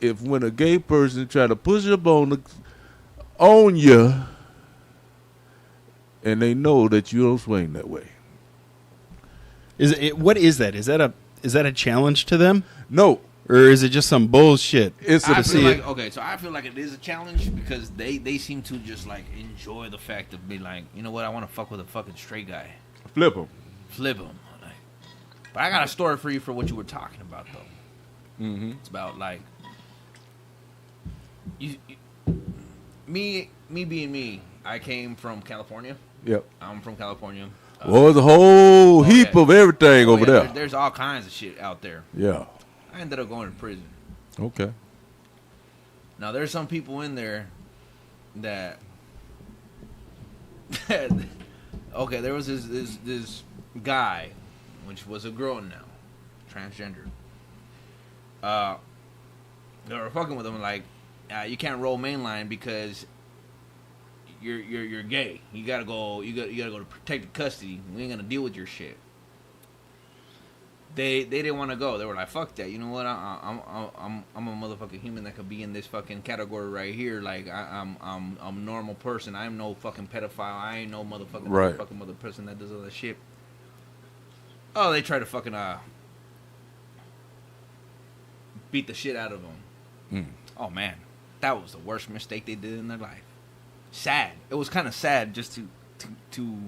C: if when a gay person try to push up on you, and they know that you don't swing that way.
A: What is that? Is that a challenge to them?
C: No.
A: Or is it just some bullshit?
B: I feel like it is a challenge because they seem to just like enjoy the fact of being like, you know what, I want to fuck with a fucking straight guy.
C: Flip him.
B: But I got a story for you for what you were talking about though.
C: Mm-hmm.
B: It's about like me being me. I came from California.
C: Yep.
B: I'm from California.
C: There's a whole heap of everything over there.
B: There's all kinds of shit out there.
C: Yeah.
B: I ended up going to prison.
C: Okay.
B: Now there's some people in there that okay, there was this guy, which was a girl now, transgender. They were fucking with him like, you can't roll mainline because you're gay. You gotta go to protected custody. We ain't gonna deal with your shit. They didn't want to go. They were like, fuck that. You know what? I'm a motherfucking human that could be in this fucking category right here. Like I'm a normal person. I'm no fucking pedophile. I ain't no motherfucking mother person that does all that shit. Oh, they try to fucking beat the shit out of them.
C: Mm.
B: Oh man, that was the worst mistake they did in their life. Sad. It was kind of sad just to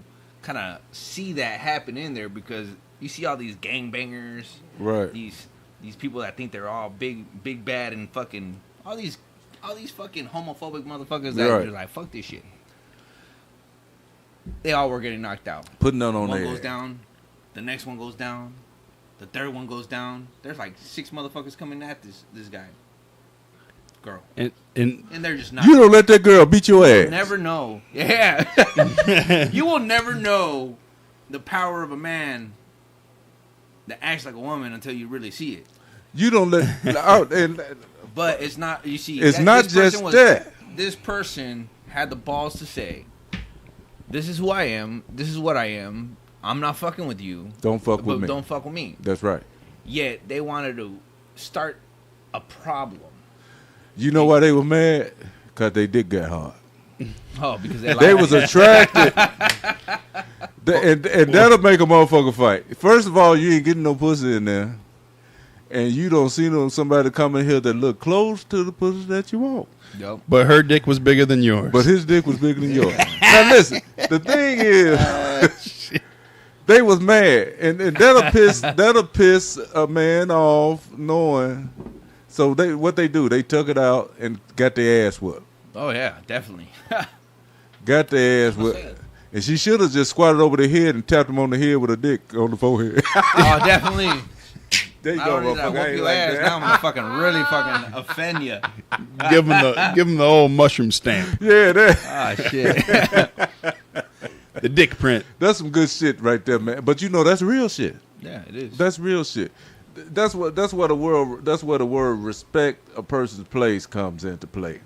B: kind of see that happen in there because you see all these gangbangers,
C: right?
B: These people that think they're all big bad and fucking all these fucking homophobic motherfuckers that are like fuck this shit. They all were getting knocked out.
C: Putting on
B: one
C: there.
B: Goes down, the next one goes down, the third one goes down. There's like 6 motherfuckers coming at this guy. Girl. And they're just not.
C: You don't let that girl beat your ass.
B: You'll never know. Yeah. You will never know the power of a man that acts like a woman until you really see it.
C: You don't let.
B: But it's not. You see,
C: it's not just that.
B: This person had the balls to say, "This is who I am. This is what I am. I'm not fucking with you.
C: Don't fuck with me.
B: Don't fuck with me."
C: That's right.
B: Yet they wanted to start a problem.
C: You know why they were mad? Because they did get hard.
B: Oh, because
C: they was attracted. and that'll make a motherfucker fight. First of all, you ain't getting no pussy in there. And you don't see somebody come in here that look close to the pussy that you want.
B: Yep.
A: But her dick was bigger than yours.
C: But his dick was bigger than yours. Now listen, the thing is, they was mad. And that'll piss a man off knowing. So what they do, they took it out and got their ass whooped.
B: Oh yeah, definitely.
C: Got their ass whooped. And she should have just squatted over the head and tapped him on the head with a dick on the forehead.
B: Oh, definitely.
C: There you go, motherfucker.
B: Whoop your ass. Now I'm gonna fucking really fucking offend you.
A: Give him the old mushroom stamp.
C: Yeah, that.
B: Ah, shit.
A: The dick print.
C: That's some good shit right there, man. But you know that's real shit.
B: Yeah, it is.
C: That's real shit. That's where the word respect a person's place comes into play.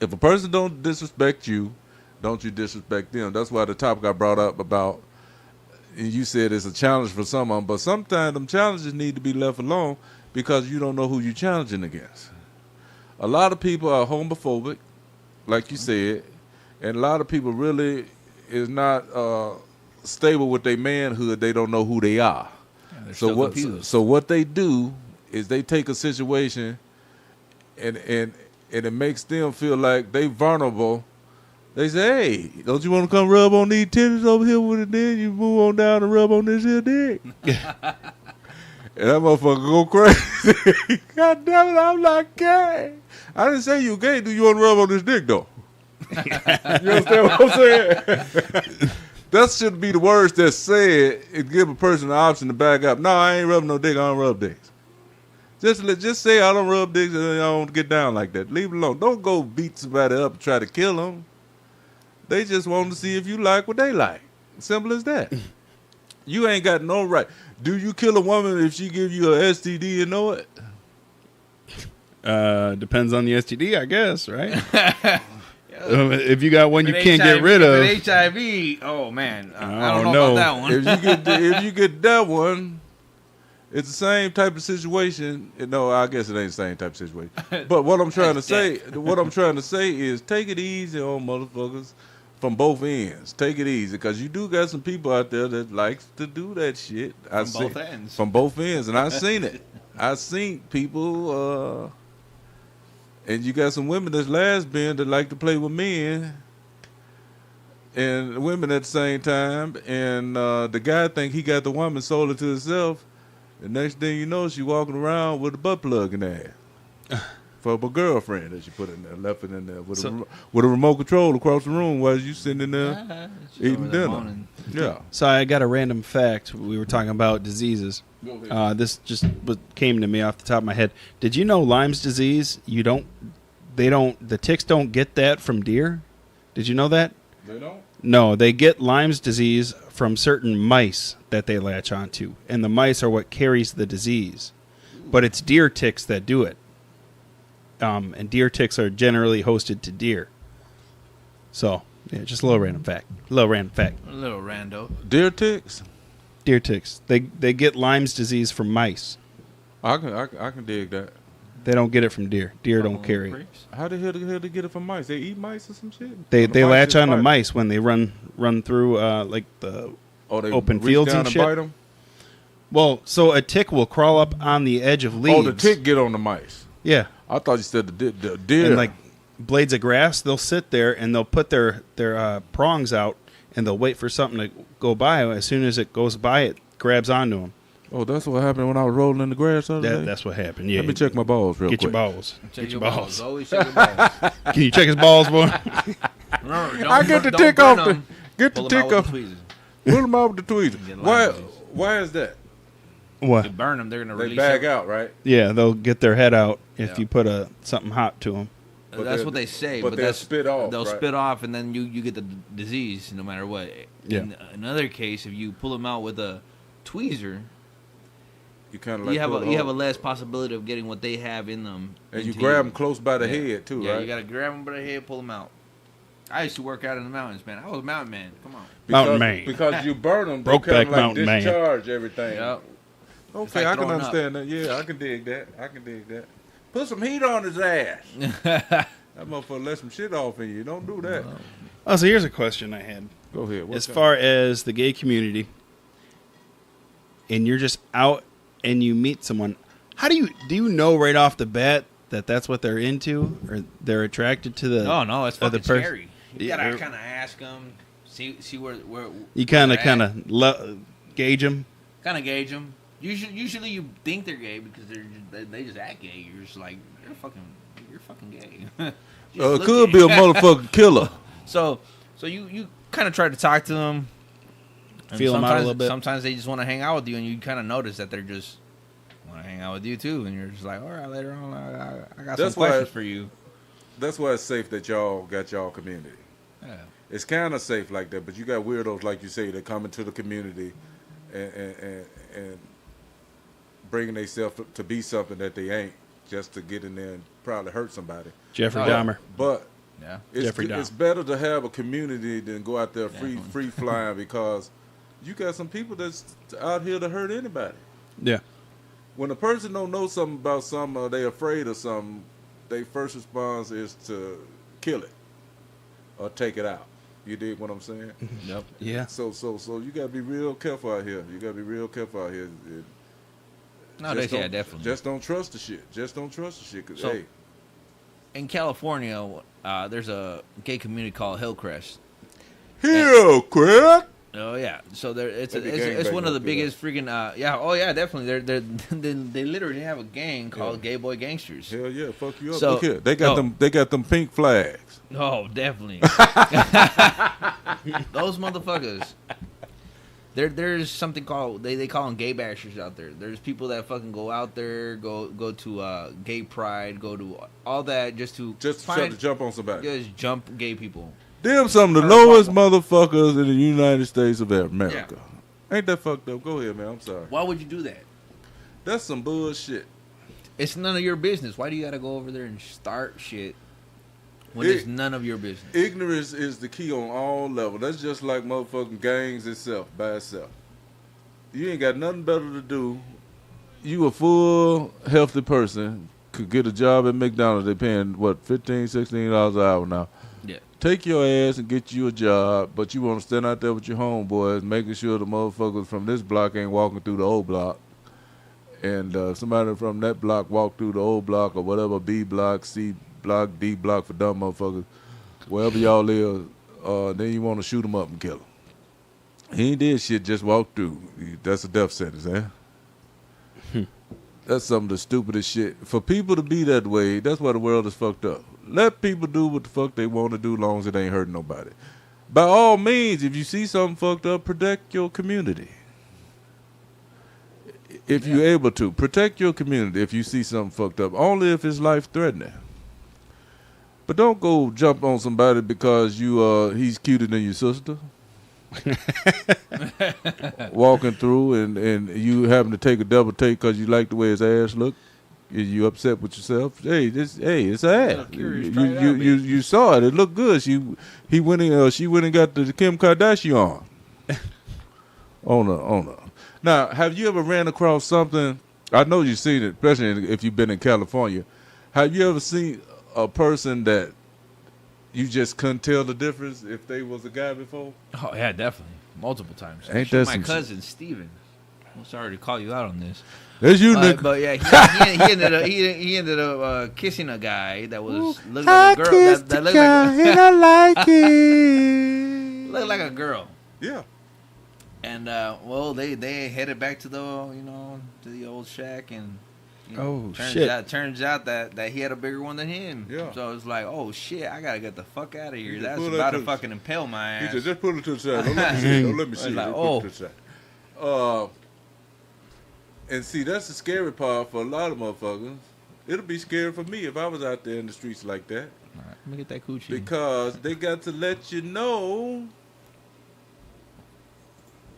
C: If a person don't disrespect you, don't you disrespect them. That's why the topic I brought up about, and you said it's a challenge for someone, but sometimes them challenges need to be left alone because you don't know who you're challenging against. A lot of people are homophobic, like you said, and a lot of people really is not stable with their manhood. They don't know who they are. So what they do is they take a situation and it makes them feel like they vulnerable. They say, hey, don't you want to come rub on these titties over here with it? Then you move on down and rub on this here dick. And that motherfucker go crazy. God damn it, I'm not gay. I didn't say you gay. Do you want to rub on this dick, though? You understand what I'm saying? That should be the words that's said and give a person the option to back up. No, I ain't rubbing no dick. I don't rub dicks. Just say I don't rub dicks and I don't get down like that. Leave it alone. Don't go beat somebody up and try to kill them. They just want to see if you like what they like. Simple as that. You ain't got no right. Do you kill a woman if she give you a STD and know it?
A: Depends on the STD, I guess, right? If you got one you can't get rid of.
B: HIV, oh man, I don't know about that one.
C: If you get that one, it's the same type of situation. No, I guess it ain't the same type of situation. But what I'm trying to say, is take it easy on motherfuckers from both ends. Take it easy, because you do got some people out there that likes to do that shit. From both ends, and I seen it. I seen people. And you got some women that's lesbian that like to play with men and women at the same time. And the guy think he got the woman sold it to himself. The next thing you know, she walking around with a butt plug in her ass. For a girlfriend that she put in there, left it in there with a remote control across the room while you sitting in there eating dinner. Yeah.
A: So I got a random fact. We were talking about diseases. This just came to me off the top of my head. Did you know Lyme's disease? The ticks don't get that from deer. Did you know that?
C: They don't?
A: No, they get Lyme's disease from certain mice that they latch onto, and the mice are what carries the disease. But it's deer ticks that do it. And deer ticks are generally hosted to deer. So, yeah, just a little random fact. A little
B: rando.
C: Deer ticks?
A: Deer ticks. They get Lyme's disease from mice.
C: I can dig that.
A: They don't get it from deer. Deer don't carry it.
C: How the hell they get it from mice? They eat mice or some shit?
A: They latch on to mice when they run through like the open fields and shit.
C: Bite them?
A: Well, so a tick will crawl up on the edge of leaves.
C: Oh, the tick get on the mice.
A: Yeah.
C: I thought you said the deer.
A: And like blades of grass, they'll sit there and they'll put their prongs out and they'll wait for something to go by. As soon as it goes by, it grabs onto them.
C: Oh, that's what happened when I was rolling in the grass the other day?
A: That's what happened, yeah.
C: Let me check my balls real quick.
A: Get your balls.
B: Get your balls. Always check your balls.
A: Can you check his balls, boy?
C: I get the tick off. Get the tick off. Pull them out with the tweezers. Why is that?
A: What?
B: To burn them, they're going to release
C: They bag out, right?
A: Yeah, they'll get their head out if you put something hot to them.
B: But that's what they say.
C: But they'll spit off.
B: They'll spit off, and then you get the disease no matter what.
A: Yeah.
B: In another case, if you pull them out with a tweezer,
C: you kind of like
B: you have a less possibility of getting what they have in them.
C: And you grab them close by the head too, right?
B: Yeah, you got to grab them by the head, pull them out. I used to work out in the mountains, man. I was a mountain man. Come on.
A: Mountain man.
C: Because you burn them,
A: Brokeback
C: like
A: mountain man.
C: Discharge everything.
B: Yep.
C: Okay,
B: like
C: I can understand
B: up.
C: that. Yeah, I can dig that. Put some heat on his ass. That motherfucker let some shit off in you. Don't do that.
A: Oh, so here's a question I had.
C: Go ahead.
A: As far as the gay community, and you're just out and you meet someone, do you know right off the bat that that's what they're into, or they're attracted to the?
B: Oh no, it's fucking scary. You
A: Yeah,
B: gotta kind of ask them, see where
A: you kind of gauge them.
B: Kind of gauge them. Usually you think they're gay because they just act gay. You're just like you're fucking gay.
C: It could be a motherfucking killer.
B: So you kind of try to talk to them.
A: Feel them out a little bit.
B: Sometimes they just want to hang out with you, and you kind of notice that they're just want to hang out with you too, and you're just like, all right, later on, I got some questions for you.
C: That's why it's safe that y'all got y'all community.
B: Yeah.
C: It's kind of safe like that, but you got weirdos like you say that come into the community and bringing themselves to be something that they ain't, just to get in there and probably hurt somebody.
A: Jeffrey Dahmer.
C: But
B: yeah,
C: it's better to have a community than go out there free flying, because you got some people that's out here to hurt anybody.
A: Yeah.
C: When a person don't know something about something or they afraid of something, their first response is to kill it or take it out. You dig what I'm saying?
B: Yep.
A: Yeah.
C: So you gotta be real careful out here.
B: No, definitely.
C: Just don't trust the shit. Cause,
B: So, in California, there's a gay community called Hillcrest.
C: Hillcrest.
B: Oh yeah, so it's
C: They be
B: it's one
C: gangbanging
B: of the
C: up there,
B: biggest freaking oh yeah, definitely they literally have a gang called Gay Boy Gangsters.
C: Hell yeah, fuck you up.
B: So-
C: Look here, they got
B: no.
C: them pink flags.
B: Oh, definitely. Those motherfuckers. There's something called they call them gay bashers out there. There's people that fucking go out there, go to gay pride, go to all that just to
C: Try to jump on somebody.
B: just jump gay people.
C: Them some of the lowest motherfuckers in the United States of America. Ain't that fucked up? Go ahead, man. I'm sorry.
B: Why would you do that?
C: That's some bullshit.
B: It's none of your business. Why do you gotta go over there and start shit when it's none of your business?
C: Ignorance is the key on all levels. That's just like motherfucking gangs itself, by itself. You ain't got nothing better to do. You a full, healthy person, could get a job at McDonald's. They paying, what, $15, $16 an hour now.
B: Yeah.
C: Take your ass and get you a job, but you want to stand out there with your homeboys, making sure the motherfuckers from this block ain't walking through the old block. And somebody from that block walk through the old block or whatever, B block, C block, D block for dumb motherfuckers, wherever y'all live, then you want to shoot them up and kill them. He ain't did shit, just walked through. That's a death sentence, eh? That's some of the stupidest shit. For people to be that way, that's why the world is fucked up. Let people do what the fuck they want to do as long as it ain't hurting nobody. By all means, if you see something fucked up, protect your community. If you're able to, protect your community if you see something fucked up, only if it's life-threatening. But don't go jump on somebody because he's cuter than your sister. Walking through and you having to take a double take because you like the way his ass look. You upset with yourself? Hey, it's ass. You saw it. It looked good. She went and got the Kim Kardashian on her. Now, have you ever ran across something? I know you've seen it, especially if you've been in California. Have you ever seen a person that you just couldn't tell the difference if they was a guy before?
B: Oh yeah, definitely, multiple times.
C: Ain't that
B: my
C: some
B: cousin Steven. I'm sorry to call you out on this.
C: That's you, nigga.
B: But yeah, he ended up kissing a guy that was looked like a girl. That looked like
C: I like it.
B: looked like a girl.
C: Yeah.
B: And well, they headed back to the old shack, and turns out that he had a bigger one than him.
C: Yeah.
B: So it's like, oh shit, I gotta get the fuck out of here.
C: You
B: That's
C: pull
B: about
C: that
B: to fucking impale my ass.
C: Just put it to the side. Don't let me see it. Don't let me see it.
B: Like,
C: Just put it to the side. And see, that's the scary part for a lot of motherfuckers. It'll be scary for me if I was out there in the streets like that.
B: All right, let me get that coochie.
C: Because they got to let you know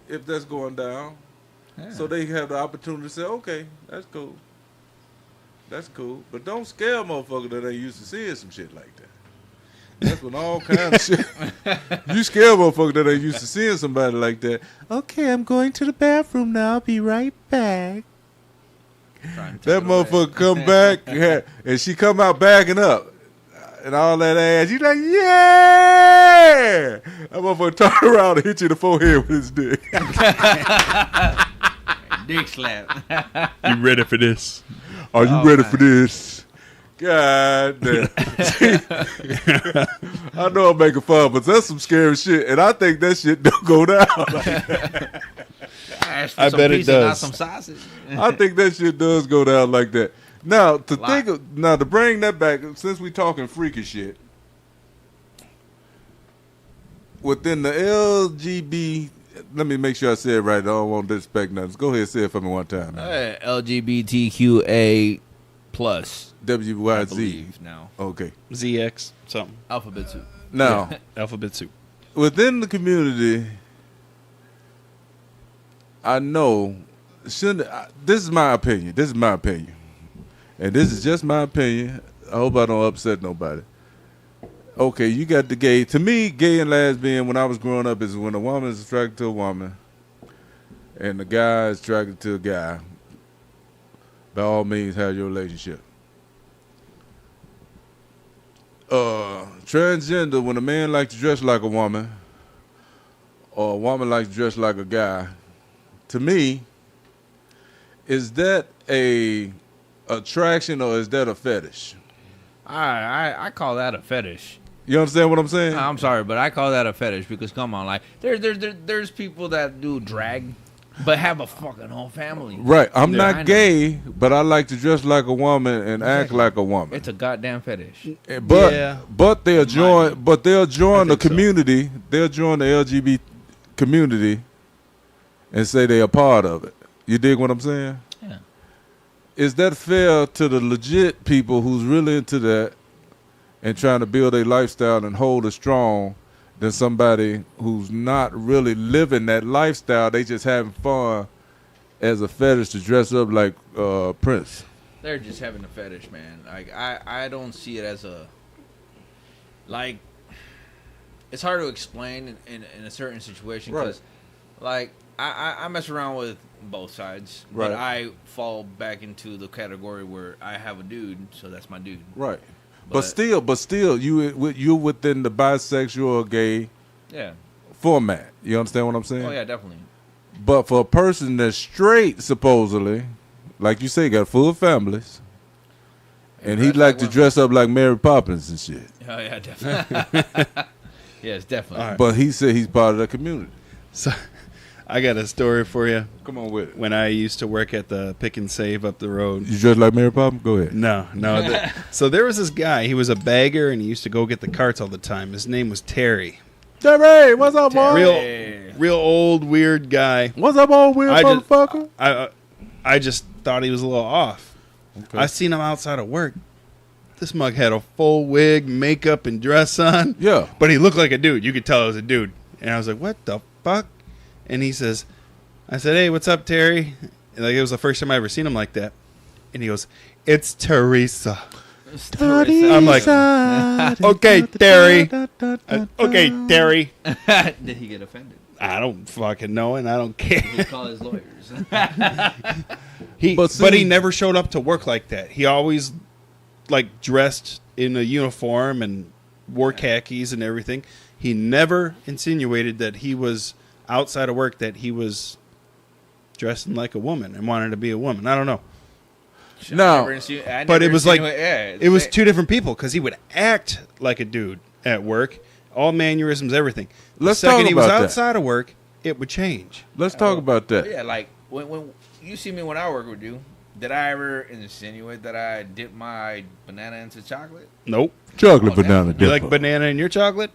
C: if that's going down.
B: Yeah.
C: So they have the opportunity to say, okay, that's cool. That's cool. But don't scare a motherfucker that ain't used to seeing some shit like that. That's when all kinds of shit. You scare a motherfucker that ain't used to seeing somebody like that. Okay, I'm going to the bathroom now. I'll be right back. That motherfucker come back and she come out backing up. And all that ass. You like, yeah! That motherfucker turn around and hit you in the forehead with his dick.
B: Dick slap.
A: You ready for this?
C: Are you ready for this? God damn. I know I'm making fun, but that's some scary shit. And I think that shit don't go down like that.
A: I bet it does.
B: Not some sausage.
C: I think that shit does go down like that. Now, to bring that back, since we talking freaky shit, within the LGBT, let me make sure I say it right. I don't want to disrespect nothing. Go ahead and say it for me one time.
B: LGBTQA plus.
C: WYZ.
B: Now.
C: Okay.
A: ZX something.
B: Alphabet soup.
C: Now,
A: Alphabet soup.
C: within the community, I know, this is my opinion. And this is just my opinion. I hope I don't upset nobody. Okay, you got the gay. To me, gay and lesbian, when I was growing up, is when a woman is attracted to a woman and the guy is attracted to a guy. By all means, have your relationship. Transgender, when a man likes to dress like a woman or a woman likes to dress like a guy, to me, is that a attraction or is that a fetish?
B: I call that a fetish.
C: You understand what I'm saying?
B: I'm sorry, but I call that a fetish because come on, like there's people that do drag, but have a fucking whole family.
C: Right. I'm
B: There, I
C: not
B: know.
C: gay, but I like to dress like a woman and act like a woman.
B: It's a goddamn fetish.
C: But
A: Yeah.
C: but they'll join the
A: think so.
C: community. They'll join the LGBT community and say they're a part of it. You dig what I'm saying?
B: Yeah.
C: Is that fair to the legit people who's really into that and trying to build a lifestyle and hold it strong than somebody who's not really living that lifestyle? They just having fun as a fetish to dress up like Prince.
B: They're just having a fetish, man. Like I don't see it as a like. It's hard to explain in a certain situation because, like, I mess around with both sides, but
C: Right.
B: I fall back into the category where I have a dude, so that's my dude.
C: Right. But still, you're within the bisexual or gay
B: Yeah.
C: format. You understand what I'm saying?
B: Oh yeah, definitely.
C: But for a person that's straight, supposedly, like you say, got full families, and he'd like to dress up like Mary Poppins and shit.
B: Oh yeah, definitely. Yes, definitely.
A: All right.
C: But he said he's part of the community.
A: So, I got a story for you.
C: Come on with it.
A: When I used to work at the Pick and Save up the road.
C: You dress like Mary Poppins? Go ahead.
A: No. So there was this guy. He was a bagger, and he used to go get the carts all the time. His name was Terry.
C: Terry, what's up, boy?
A: Real old, weird guy.
C: What's up, old weird motherfucker?
A: I just thought he was a little off.
C: Okay.
A: I seen him outside of work. This mug had a full wig, makeup, and dress on.
C: Yeah.
A: But he looked like a dude. You could tell it was a dude. And I was like, what the fuck? And I said, hey, what's up, Terry? And like, it was the first time I ever seen him like that. And he goes, it's Teresa. I'm like, okay, Terry. Okay, Terry.
B: Did he get offended?
A: I don't fucking know, and I don't care.
B: He call his lawyers.
A: But he never showed up to work like that. He always like dressed in a uniform and wore khakis and everything. He never insinuated that he was outside of work, that he was dressing like a woman and wanted to be a woman. I don't know.
C: No,
A: But it was like, it was two different people because he would act like a dude at work, all mannerisms, everything.
C: Let's
A: the second
C: talk
A: he was
C: about that.
A: outside of work, it would change.
C: Let's talk about that.
B: Yeah, like when you see me when I work with you, did I ever insinuate that I dip my banana into chocolate?
A: Nope.
C: Chocolate
B: Oh,
C: banana
A: You
C: dipper.
A: like banana in your chocolate?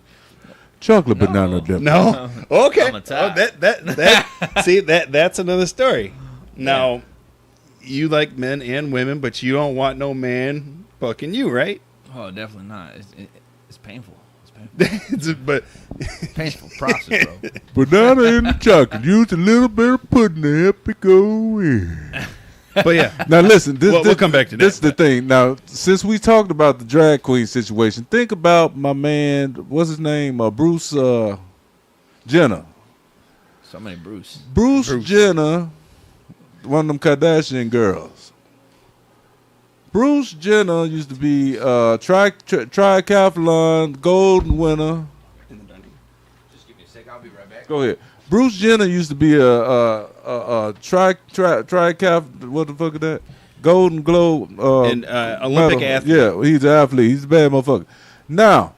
C: Chocolate
B: No.
C: banana dipper.
A: No. Okay.
B: I'm a top.
A: See that's another story. Now, you like men and women, but you don't want no man fucking you, right?
B: Oh, definitely not. It's painful. It's painful.
A: But
B: Painful process, bro.
C: Banana in the chocolate. Use a little bit of pudding to help it go in.
A: yeah.
C: Now listen,
A: We'll come back to
C: this is
A: that,
C: the thing. Now, since we talked about the drag queen situation, think about my man. What's his name? Bruce Jenner.
B: So many Bruce.
C: Bruce Jenner, one of them Kardashian girls. Bruce Jenner used to be triathlon golden winner.
B: Just give me a sec. I'll be right back.
C: Go ahead. Bruce Jenner used to be a triathlon. What the fuck is that? Golden Globe.
A: And Olympic
C: medal.
A: athlete.
C: Yeah, he's an athlete. He's a bad motherfucker. Now,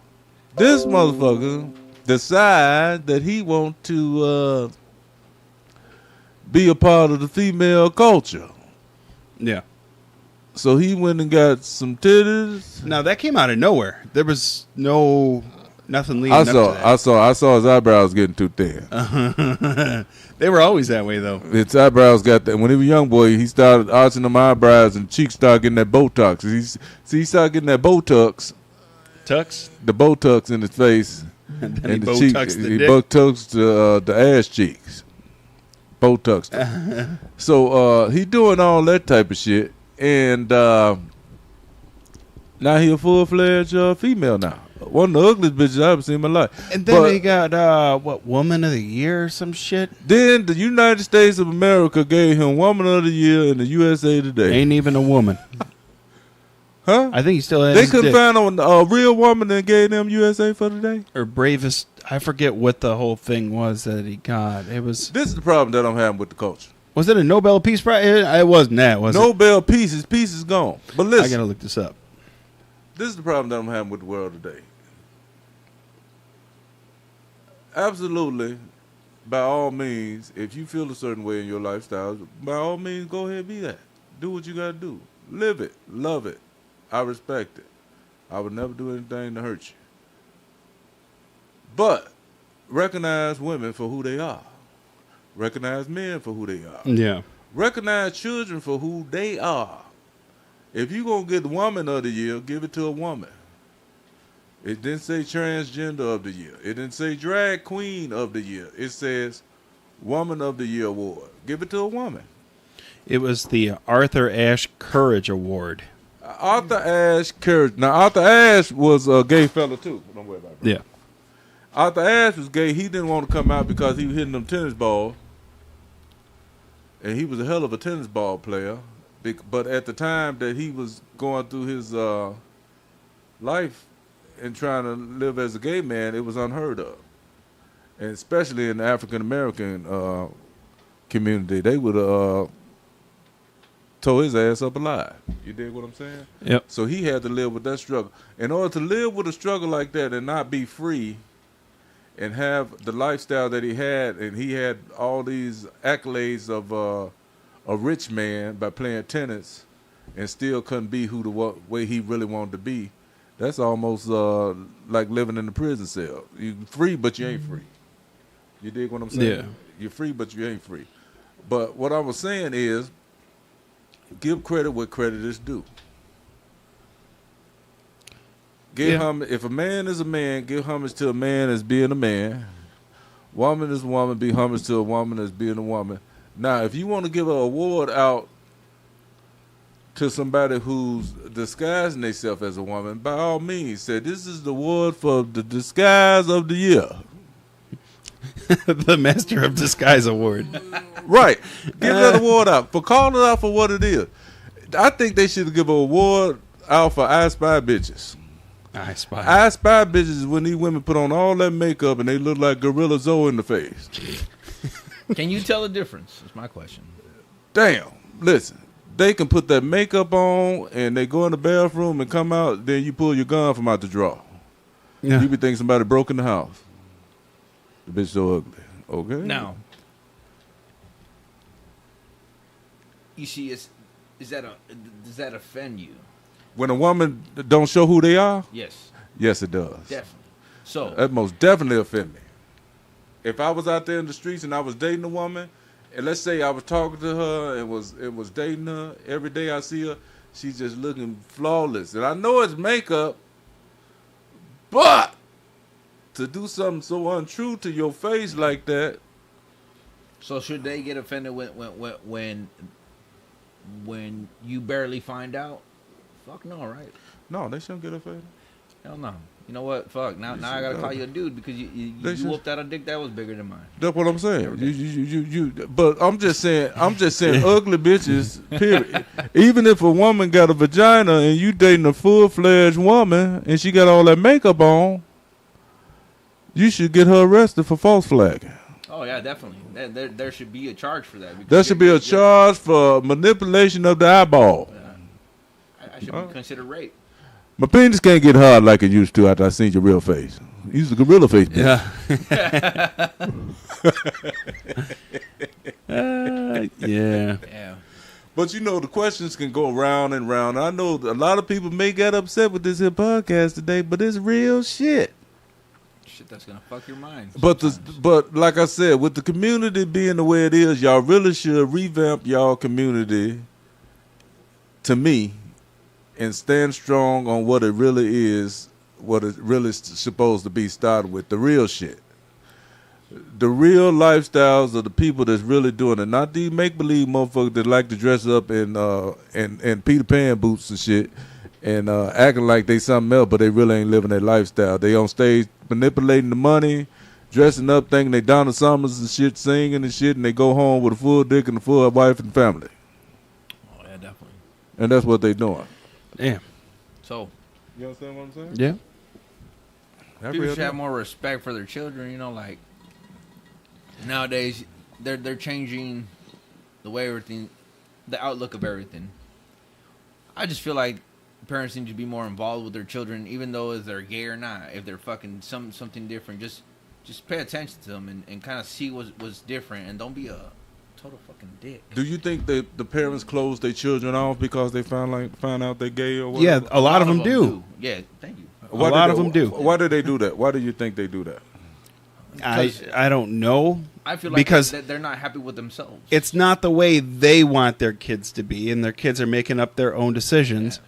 C: this motherfucker decides that he want to be a part of the female culture.
A: Yeah.
C: So he went and got some titties.
A: Now that came out of nowhere. There was nothing leading up to that.
C: I saw his eyebrows getting too thin.
A: They were always that way, though.
C: His eyebrows got that. When he was a young boy, he started arching them eyebrows and cheeks started getting that Botox. He started getting that Botox,
A: Tux.
C: the Botox in his face,
A: And then he
C: the cheeks.
A: Botoxed the
C: He
A: dick.
C: Botoxed the ass cheeks. Botoxed. So he doing all that type of shit, and now he a full-fledged female now. One of the ugliest bitches I've ever seen in my life.
A: And then
C: But
A: he got, Woman of the Year or some shit?
C: then the United States of America gave him Woman of the Year in the USA Today.
A: Ain't even a woman.
C: Huh?
A: I think he still has
C: They
A: his
C: couldn't
A: dick.
C: find a real woman that gave them USA for the day.
A: Or bravest. I forget what the whole thing was that he got. It was.
C: This is the problem that I'm having with the culture.
A: Was it a Nobel Peace Prize? It wasn't that, was it?
C: Nobel Peace is gone. But
A: I
C: listen,
A: gotta look this up.
C: this is the problem that I'm having with the world today. absolutely, by all means, if you feel a certain way in your lifestyle, by all means, go ahead and be that. Do what you got to do. Live it. Love it. I respect it. I would never do anything to hurt you. But recognize women for who they are. Recognize men for who they are.
A: Yeah.
C: Recognize children for who they are. If you're going to get the woman of the year, give it to a woman. It didn't say transgender of the year. It didn't say drag queen of the year. It says woman of the year award. Give it to a woman.
A: It was the Arthur Ashe Courage Award.
C: Arthur Ashe Courage. Now, Arthur Ashe was a gay fella, too. Don't worry about it.
A: Yeah.
C: Arthur Ashe was gay. He didn't want to come out because he was hitting them tennis balls. And he was a hell of a tennis ball player. But at the time that he was going through his life and trying to live as a gay man, it was unheard of. And especially in the African-American community, they would have tore his ass up alive. You dig what I'm saying?
A: Yep.
C: So he had to live with that struggle. In order to live with a struggle like that and not be free and have the lifestyle that he had, and he had all these accolades of a rich man by playing tennis and still couldn't be who the way he really wanted to be, that's almost like living in a prison cell. You're free, but you ain't free. You dig what I'm saying?
A: Yeah.
C: You're free, but you ain't free. But what I was saying is, give credit where credit is due. If a man is a man, give homage to a man as being a man. Woman is a woman, be homage to a woman as being a woman. Now, if you want to give an award out to somebody who's disguising themselves as a woman, by all means, say this is the award for the disguise of the year.
A: The Master of Disguise Award.
C: Right. Give that award out. For calling it out for what it is. I think they should give an award out for I Spy Bitches.
A: I Spy.
C: I Spy Bitches is when these women put on all that makeup and they look like Gorilla Zoe in the face.
B: Can you tell the difference? That's my question.
C: Damn. Listen. They can put that makeup on and they go in the bathroom and come out, then you pull your gun from out the drawer.
A: Yeah.
C: You be thinking somebody broke in the house. The bitch so ugly. Okay?
B: Now, you see, does that offend you?
C: When a woman don't show who they are?
B: Yes.
C: Yes, it does.
B: Definitely. So
C: That most definitely offend me. If I was out there in the streets and I was dating a woman, and let's say I was talking to her and was dating her, every day I see her, she's just looking flawless. And I know it's makeup, but to do something so untrue to your face like that.
B: So should they get offended when you barely find out? Fuck no, right?
C: No, they shouldn't get offended.
B: Hell no. You know what? Fuck. Now I gotta call you a dude because you whooped out a dick that was bigger than mine.
C: That's what I'm saying. You. But I'm just saying ugly bitches, period. Even if a woman got a vagina and you dating a full-fledged woman and she got all that makeup on, you should get her arrested for false flagging.
B: Oh yeah, definitely. There should be a charge for that.
C: There should be a charge for manipulation of the eyeball.
B: I should be considered rape.
C: My penis can't get hard like it used to after I seen your real face. You used a gorilla face, bitch.
A: Yeah.
B: Yeah.
C: But you know, the questions can go round and round. I know a lot of people may get upset with this here podcast today, but it's real shit.
B: Shit, that's gonna fuck your mind.
C: But like I said, with the community being the way it is, y'all really should revamp y'all community, to me, and stand strong on what it really is, what it really is supposed to be started with, the real shit. The real lifestyles of the people that's really doing it, not these make-believe motherfuckers that like to dress up in Peter Pan boots and shit and acting like they something else, but they really ain't living their lifestyle. They on stage manipulating the money, dressing up, thinking they Donna Summers and shit, singing and shit, and they go home with a full dick and a full wife and family.
B: Oh yeah, definitely.
C: And that's what they doing.
A: Damn.
B: So
C: You understand what I'm saying?
A: Yeah.
B: people should have more respect for their children. You know, like nowadays they're changing the way everything, the outlook of everything. I just feel like parents need to be more involved with their children, even though if they're gay or not. If they're fucking something different, just just pay attention to them and kind of see what's different, and don't be a total fucking dick.
C: Do you think that the parents close their children off because they find out they're gay or
A: Yeah,
C: whatever?
A: a lot of them do.
B: Yeah, thank you.
A: A lot of them do.
C: Why do they do that? Why do you think they do that?
A: I don't know.
B: I feel like
A: because
B: they're not happy with themselves.
A: it's not the way they want their kids to be, and their kids are making up their own decisions.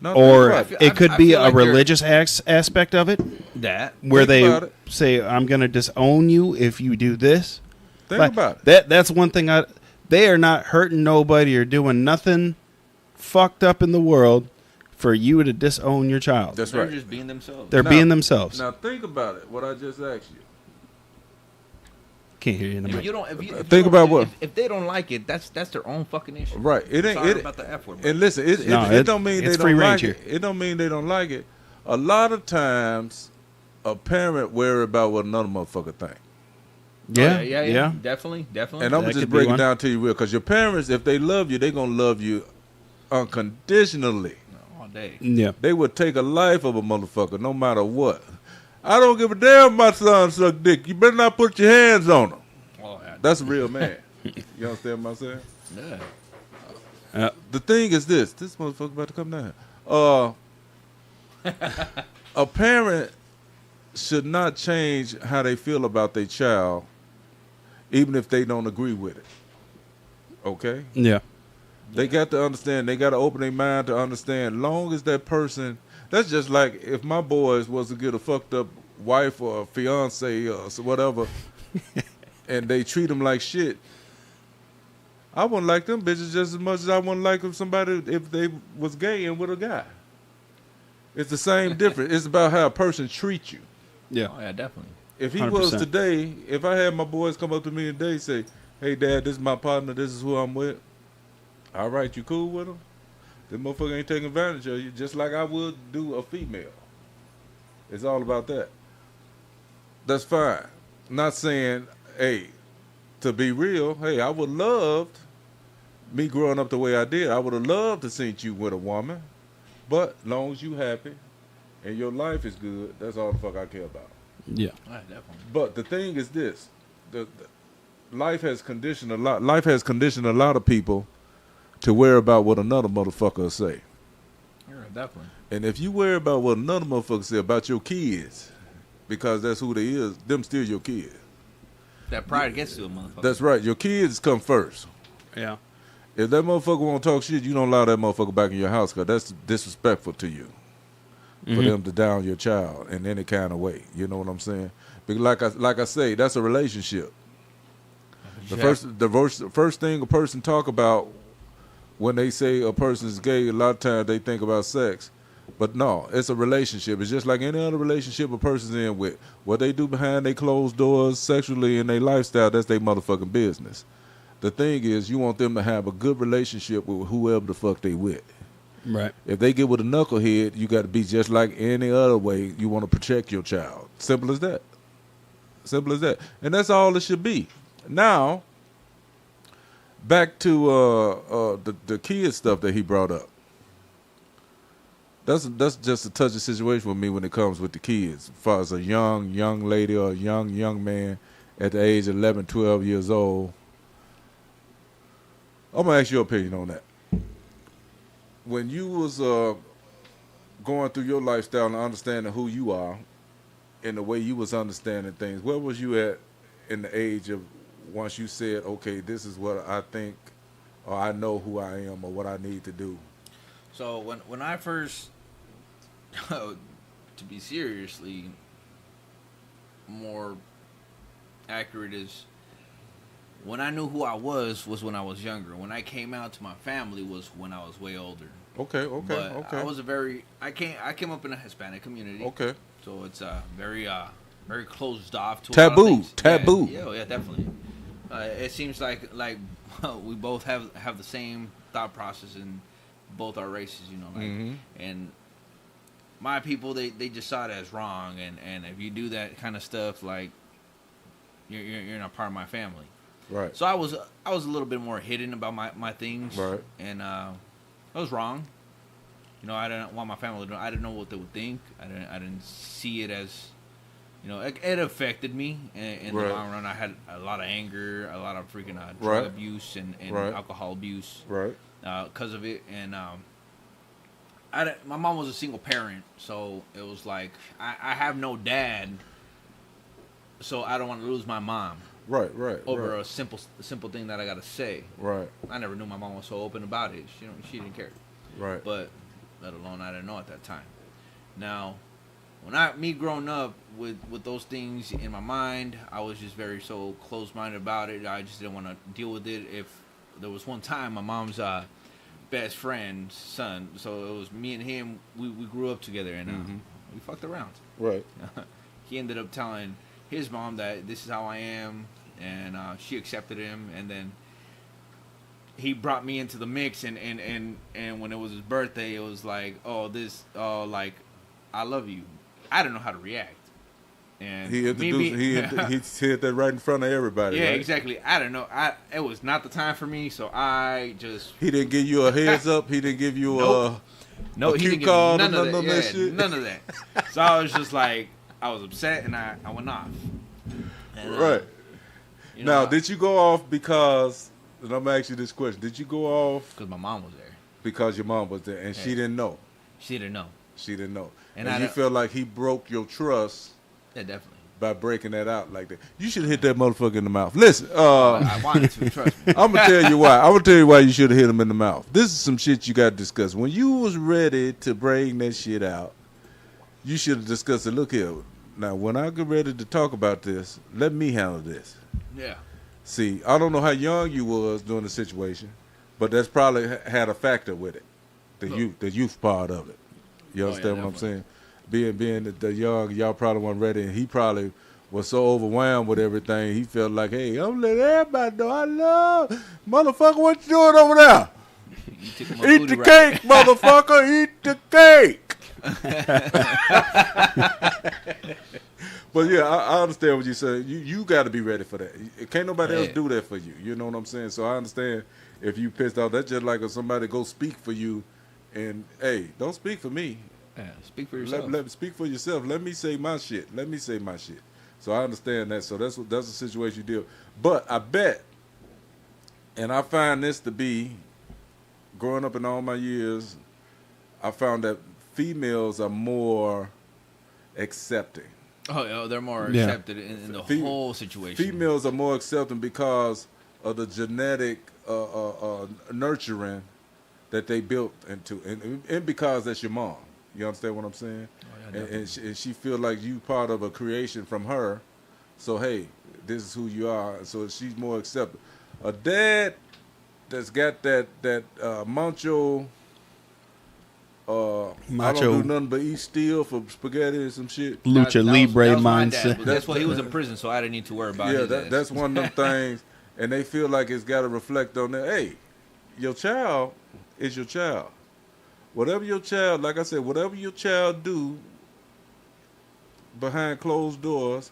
C: No,
A: Or
C: right.
A: it could
B: I
A: be
B: feel
A: a
B: like they're-
A: religious aspect of it,
B: That
A: where
C: Think about
A: they
C: it.
A: say, "I'm going to disown you if you do this."
C: Think
A: Like,
C: about it.
A: That's one thing. They are not hurting nobody or doing nothing fucked up in the world for you to disown your child.
C: That's
B: they're
C: right.
B: just being themselves.
A: They're
C: Now-
A: being themselves.
C: Now think about it. What I just asked you.
A: Can't hear you in the
B: If
A: mic.
B: you don't, if you
C: Think
B: don't-
C: about what-
B: if they don't like it, that's their own fucking issue.
C: Right. It ain't.
B: Sorry
C: It,
B: about the F word. Bro.
C: and listen, it don't mean they
A: it's
C: don't
A: free
C: like
A: range
C: it. It don't mean they don't like it. A lot of times, a parent worry about what another motherfucker think.
A: Yeah.
B: definitely.
C: And I'm
A: That
C: gonna just
A: could be
C: break it
A: one.
C: down to you real, because your parents, if they love you, they gonna love you unconditionally.
B: All day.
A: Yeah.
C: They would take a life of a motherfucker, no matter what. I don't give a damn if my son suck dick. You better not put your hands on him.
B: Oh, yeah.
C: That's a real man. You understand what I'm saying?
B: Yeah.
C: The thing is this motherfucker about to come down. A parent should not change how they feel about their child, even if they don't agree with it. Okay?
A: Yeah.
C: They got to understand. They got to open their mind to understand. Long as that person, that's just like if my boys was to get a fucked up wife or a fiance or whatever, and they treat them like shit, I wouldn't like them bitches just as much as I wouldn't like somebody if they was gay and with a guy. It's the same difference. It's about how a person treats you.
A: Yeah.
B: Oh yeah, definitely.
C: If he was
A: 100%.
C: today, if I had my boys come up to me today and say, "Hey, Dad, this is my partner. This is who I'm with." All right, you cool with him? This motherfucker ain't taking advantage of you, just like I would do a female. It's all about that. That's fine. Not saying, hey, to be real, hey, I would loved me growing up the way I did. I would have loved to see you with a woman, but long as you happy and your life is good, that's all the fuck I care about.
A: Yeah.
B: Oh, yeah, definitely.
C: But the thing is this: life has conditioned a lot. Life has conditioned a lot of people to worry about what another motherfucker will say.
B: Yeah, definitely.
C: And if you worry about what another motherfucker say about your kids, because that's who they is, them still your kids.
B: That pride gets to a motherfucker.
C: That's right. Your kids come first.
A: Yeah.
C: If that motherfucker won't talk shit, you don't allow that motherfucker back in your house, because that's disrespectful to you. For them to down your child in any kind of way. You know what I'm saying? Because like I say, that's a relationship. The first thing a person talk about when they say a person is gay, a lot of times they think about sex. But no, it's a relationship. It's just like any other relationship a person's in with. What they do behind their closed doors sexually in their lifestyle, that's their motherfucking business. The thing is, you want them to have a good relationship with whoever the fuck they with.
A: Right.
C: If they get with a knucklehead, you got to be just like any other way you want to protect your child. Simple as that. Simple as that. And that's all it should be. Now, back to the kid stuff that he brought up. That's just a touchy situation with me when it comes with the kids. As far as a young lady or a young man at the age of 11, 12 years old. I'm going to ask your opinion on that. When you was going through your lifestyle and understanding who you are and the way you was understanding things, where was you at in the age of once you said, okay, this is what I think or I know who I am or what I need to do?
B: So when I first, to be seriously more accurate, is when I knew who I was when I was younger. When I came out to my family was when I was way older.
C: Okay.
B: But I was I came up in a Hispanic community.
C: Okay.
B: So it's very closed off to
C: Taboo.
B: a lot of things.
C: Taboo.
B: Yeah, definitely. It seems like we both have the same thought process in both our races, you know, like, and my people they just saw it as wrong, and if you do that kind of stuff, like you're not part of my family.
C: Right.
B: So I was a little bit more hidden about my things,
C: Right.
B: and I was wrong. You know, I didn't want my family to know. I didn't know what they would think. I didn't see it as you know, it affected me in the
C: Right.
B: long run. I had a lot of anger, a lot of freaking drug
C: Right.
B: abuse and
C: Right.
B: alcohol abuse
C: Right.
B: because of it. And my mom was a single parent, so it was like I have no dad, so I don't want to lose my mom
C: Right.
B: over
C: right.
B: a simple thing that I gotta say.
C: Right.
B: I never knew my mom was so open about it. She didn't care.
C: Right.
B: But let alone I didn't know at that time. Now, when me growing up with those things in my mind, I was just very so close-minded about it. I just didn't want to deal with it. If there was one time, my mom's best friend's son, so it was me and him. We grew up together and we fucked around.
C: Right.
B: He ended up telling his mom that this is how I am, and she accepted him, and then he brought me into the mix, and when it was his birthday, it was like, like, I love you. I didn't know how to react. And
C: He introduced. He said that right in front of everybody.
B: yeah,
C: right?
B: exactly. I don't know. It was not the time for me, so I just
C: He didn't give you a heads up. He didn't give you
B: Nope.
C: a
B: he
C: cue
B: didn't give me
C: card
B: none
C: or
B: of that.
C: none of that
B: Yeah,
C: shit.
B: none of that. So I was just like, I was upset, and I went off. And,
C: Right.
B: you know,
C: Now, did you go off because? And I'm gonna ask you this question: did you go off
B: because my mom was there.
C: because your mom was there and she
B: Yeah.
C: didn't know?
B: She didn't know.
C: She didn't know.
B: And
C: And
B: I
C: you
B: don't-
C: feel like he broke your trust
B: Yeah, definitely.
C: by breaking that out like that. You should hit that motherfucker in the mouth. Listen,
B: I wanted to, trust me.
C: I'm gonna tell you why. I'm gonna tell you why you should have hit him in the mouth. This is some shit you got to discuss. When you was ready to bring that shit out, you should have discussed it. Look here. Now, when I get ready to talk about this, let me handle this.
B: Yeah.
C: See, I don't know how young you was during the situation, but that's probably had a factor with it. The youth part of it. You
B: Oh,
C: understand
B: yeah,
C: what I'm saying? Being the young, y'all probably weren't ready, and he probably was so overwhelmed with everything, he felt like, hey, I'm letting everybody know I love, motherfucker, what you doing over there?
B: You took my
C: Eat
B: booty
C: the
B: right.
C: cake, motherfucker, eat the cake. But yeah, I understand what you say. You got to be ready for that. Can't nobody else
B: Yeah.
C: do that for you. You know what I'm saying? So I understand if you pissed off. That's just like if somebody go speak for you, and hey, don't speak for me.
B: Yeah, speak for yourself.
C: Let speak for yourself. Let me say my shit. So I understand that. So that's the situation you deal with. But I bet, and I find this to be, growing up in all my years, I found that females are more accepting.
B: Oh, yeah, they're more
A: Yeah.
B: accepted in the
C: Fe-
B: whole situation.
C: Females are more accepting because of the genetic nurturing that they built into, and because that's your mom. You understand what I'm saying?
B: yeah,
C: and she feel like you part of a creation from her. So hey, this is who you are. So she's more accepting. A dad that's got that macho. I
A: Macho.
C: don't do nothing but eat steel for spaghetti and some shit.
A: Lucha Libre
B: that was my dad,
A: mindset.
B: but guess what? He was in prison, so I didn't need to worry about
C: Yeah,
B: his ass.
C: that's one of them things, and they feel like it's got to reflect on that. Hey, your child is your child. Whatever your child, like I said, whatever your child do behind closed doors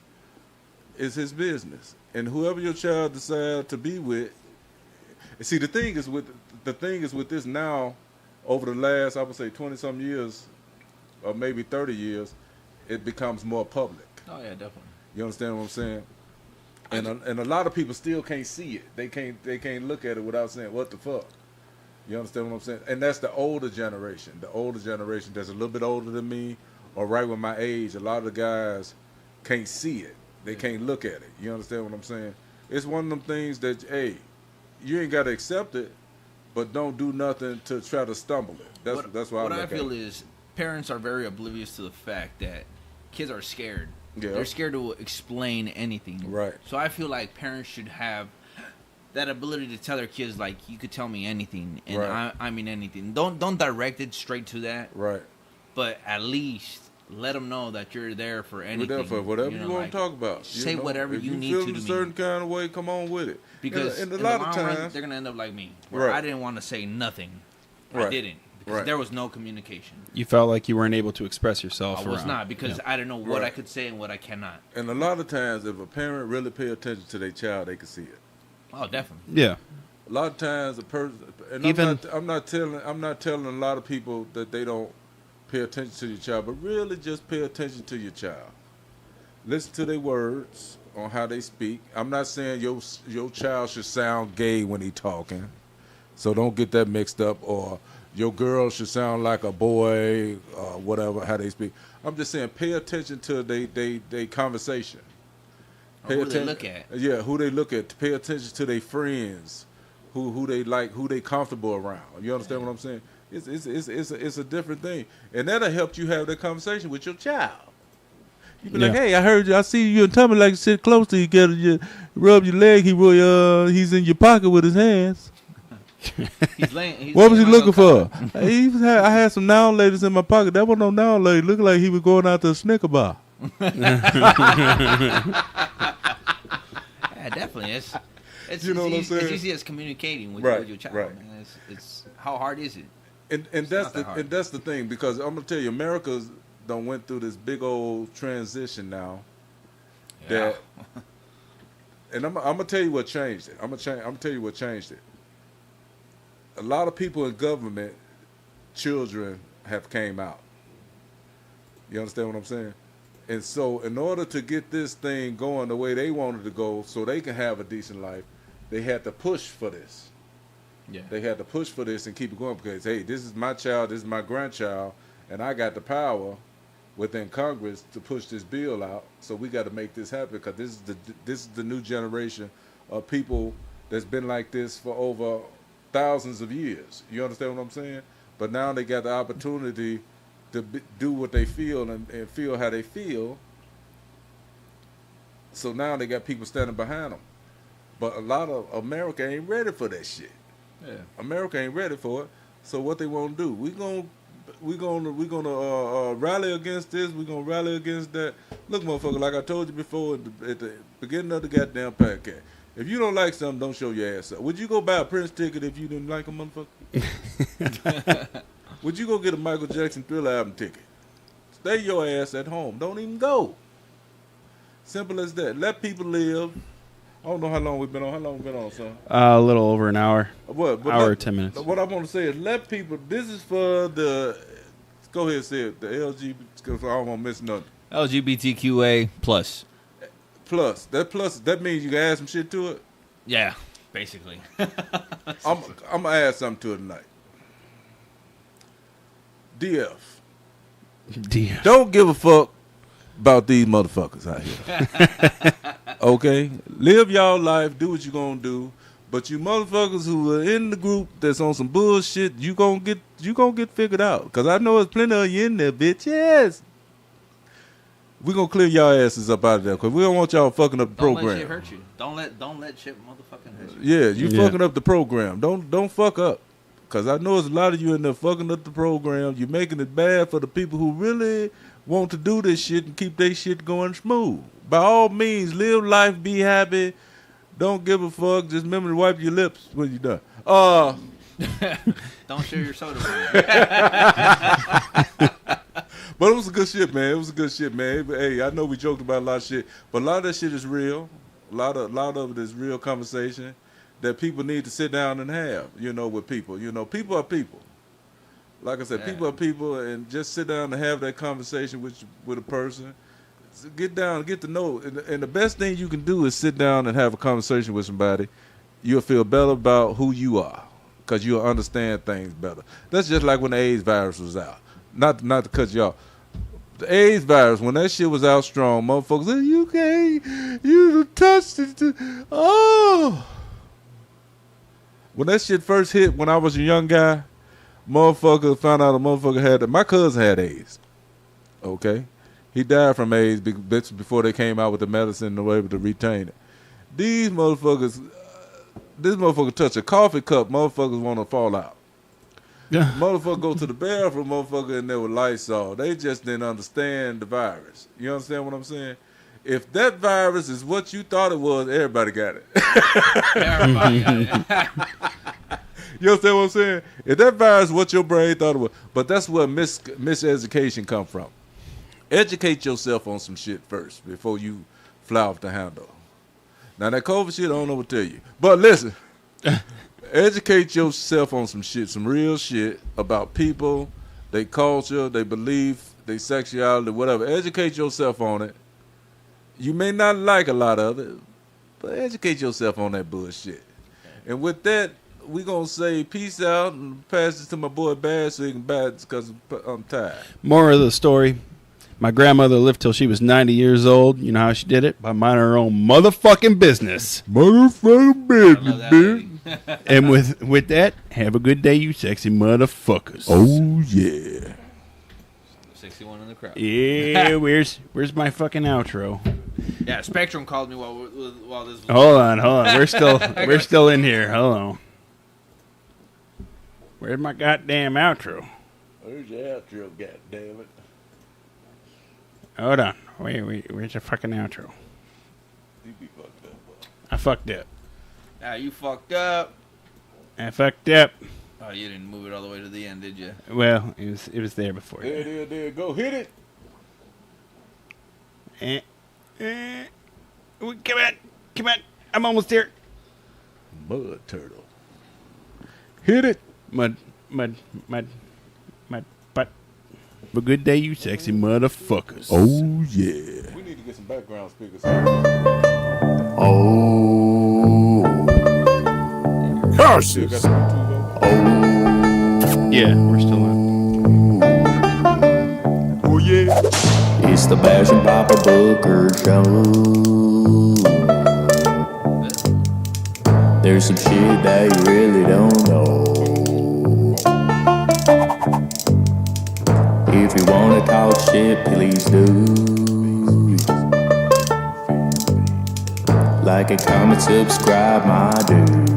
C: is his business, and whoever your child decides to be with. See, the thing is with this now. Over the last, I would say, 20-some years, or maybe 30 years, it becomes more public.
B: Oh yeah, definitely.
C: You understand what I'm saying? And a lot of people still can't see it. They can't look at it without saying, "What the fuck?" You understand what I'm saying? And that's the older generation. The older generation that's a little bit older than me, or right with my age. A lot of the guys can't see it. They can't look at it. You understand what I'm saying? It's one of them things that, hey, you ain't got to accept it, but don't do nothing to try to stumble it. That's why
B: what
C: I
B: I
C: look
B: feel
C: at it.
B: is parents are very oblivious to the fact that kids are scared.
C: Yeah.
B: They're scared to explain anything.
C: Right.
B: So I feel like parents should have that ability to tell their kids, like, you could tell me anything, and
C: Right.
B: I mean anything. Don't direct it straight to that,
C: Right.
B: but at least let them know that you're there for anything.
C: We're there for whatever you,
B: know,
C: want
B: like,
C: to talk about.
B: say
C: know?
B: whatever
C: if
B: you need
C: feel
B: to
C: a
B: me.
C: certain kind of way, come on with it.
B: Because
C: and a
B: in
C: lot
B: the
C: of
B: long run,
C: times,
B: they're gonna end up like me, where
C: Right.
B: I didn't want to say nothing. I
C: Right.
B: didn't because
C: Right.
B: there was no communication.
A: You felt like you weren't able to express yourself.
B: I was
A: around.
B: not because
A: Yeah.
B: I didn't know what
C: Right.
B: I could say and what I cannot.
C: and a lot of times, if a parent really pay attention to their child, they can see it.
B: Oh, definitely.
A: Yeah.
C: A lot of times, a person, and
A: Even-
C: I'm not telling a lot of people that they don't pay attention to your child, but really just pay attention to your child. Listen to their words on how they speak. I'm not saying your child should sound gay when he talking, so don't get that mixed up. Or your girl should sound like a boy, whatever, how they speak. I'm just saying pay attention to they conversation.
B: Who they look at.
C: Yeah, who they look at. Pay attention to their friends, who they like, who they comfortable around. You understand what I'm saying? It's a different thing, and that'll help you have that conversation with your child. You be like, hey, I heard you. I see you and Tommy like to sit close to each other. You rub your leg. He's in your pocket with his hands. What was he looking for? I had some noun ladies in my pocket. That wasn't no noun lady. Looked like he was going out to a Snicker bar.
B: Yeah, definitely. It's
C: You know what I'm saying?
B: It's easy as communicating with your child.
C: Right.
B: Man. It's how hard is it?
C: And that's the thing, because I'm gonna tell you, America's done went through this big old transition now.
B: Yeah.
C: And I'm gonna tell you what changed it. I'm gonna tell you what changed it. A lot of people in government, children have came out. You understand what I'm saying? And so in order to get this thing going the way they wanted to go so they can have a decent life, they had to push for this.
B: Yeah.
C: They had to push for this and keep it going because, hey, this is my child, this is my grandchild, and I got the power within Congress to push this bill out. So we got to make this happen because this is the new generation of people that's been like this for over thousands of years. You understand what I'm saying? But now they got the opportunity to do what they feel and feel how they feel. So now they got people standing behind them. But a lot of America ain't ready for that shit.
B: Yeah.
C: America ain't ready for it. So what they want to do? We gonna rally against this. We gonna rally against that. Look, motherfucker, like I told you before at the beginning of the goddamn podcast. If you don't like something, don't show your ass up. Would you go buy a Prince ticket if you didn't like a motherfucker? Would you go get a Michael Jackson Thriller album ticket? Stay your ass at home. Don't even go. Simple as that. Let people live. I don't know how long we've been on. How long we been on, son?
A: A little over an hour.
C: What?
A: Hour, 10 minutes.
C: What I want to say is let people. This is for the. Go ahead and say it. The LGBT. Because I don't want to miss nothing.
B: LGBTQA plus.
C: Plus. That means you can add some shit to it.
B: Yeah, basically.
C: I'm gonna add something to it tonight. DF. Don't give a fuck about these motherfuckers out here. Okay? Live y'all life, do what you gonna do. But you motherfuckers who are in the group that's on some bullshit, you gonna get figured out. Cause I know there's plenty of you in there, bitch. Yes. We gonna clear y'all asses up out of there, cause we don't want y'all fucking up the program.
B: Don't let shit hurt you. Don't let shit motherfucking hurt you.
C: Yeah, you fucking up the program. Don't fuck up. Cause I know there's a lot of you in there fucking up the program. You're making it bad for the people who really want to do this shit and keep their shit going smooth. By all means, live life, be happy. Don't give a fuck. Just remember to wipe your lips when you're done.
B: Don't share your soda.
C: But it was a good shit, man. Hey, I know we joked about a lot of shit, but a lot of that shit is real. A lot of it is real conversation that people need to sit down and have, with people. People are people. Like I said, people are people, and just sit down and have that conversation with a person. So get down, get to know. And the best thing you can do is sit down and have a conversation with somebody. You'll feel better about who you are because you'll understand things better. That's just like when the AIDS virus was out. Not to cut you off. The AIDS virus, when that shit was out strong, motherfuckers said, you touched it. Oh. When that shit first hit, when I was a young guy, motherfucker found out a motherfucker had my cousin had AIDS. Okay? He died from AIDS before they came out with the medicine and were able to retain it. These motherfuckers, this motherfucker touch a coffee cup, motherfuckers want to fall out. Yeah. Motherfucker go to the bathroom, motherfucker in there with Lysol. They just didn't understand the virus. You understand what I'm saying? If that virus is what you thought it was, everybody got it.
B: Everybody got it.
C: You understand what I'm saying? If that virus is what your brain thought it was. But that's where miseducation come from. Educate yourself on some shit first before you fly off the handle. Now, that COVID shit, I don't know what to tell you. But listen, educate yourself on some shit, some real shit about people, their culture, their belief, their sexuality, whatever. Educate yourself on it. You may not like a lot of it, but educate yourself on that bullshit. And with that, we gonna say peace out and pass this to my boy Bad so he can buy it because I'm tired.
A: More of the story. My grandmother lived till she was 90 years old. You know how she did it? By minding her own motherfucking business.
C: Motherfucking business, bitch.
A: And with that, have a good day, you sexy motherfuckers.
C: Oh yeah.
B: 61 in the crowd.
A: Yeah, where's my fucking outro?
B: Yeah, Spectrum called me while this was...
A: Hold on. We're still in here. Hold on. Where's my goddamn outro?
C: Where's your outro, goddammit?
A: Hold on. Wait. Where's your fucking outro?
C: You be fucked up, boy.
A: I fucked up.
B: Now you fucked up.
A: I fucked up.
B: Oh, you didn't move it all the way to the end, did you?
A: Well, it was there before.
C: There. Go hit it.
A: Come on. I'm almost there.
C: Mud turtle. Hit it.
A: Mud butt. Have a good day, you sexy motherfuckers.
C: Oh yeah. We need to get some background speakers.
D: Oh, curses.
A: Yeah, we're still on.
C: Oh yeah.
D: It's the Bash and Papa Booker Show. There's some shit that you really don't know. If you wanna talk shit, please do. Like and comment, subscribe, my dude.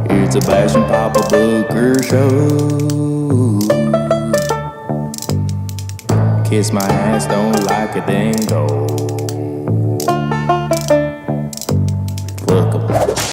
D: It's a Bash and Papa Booker Show. Kiss my ass, don't like it, then go.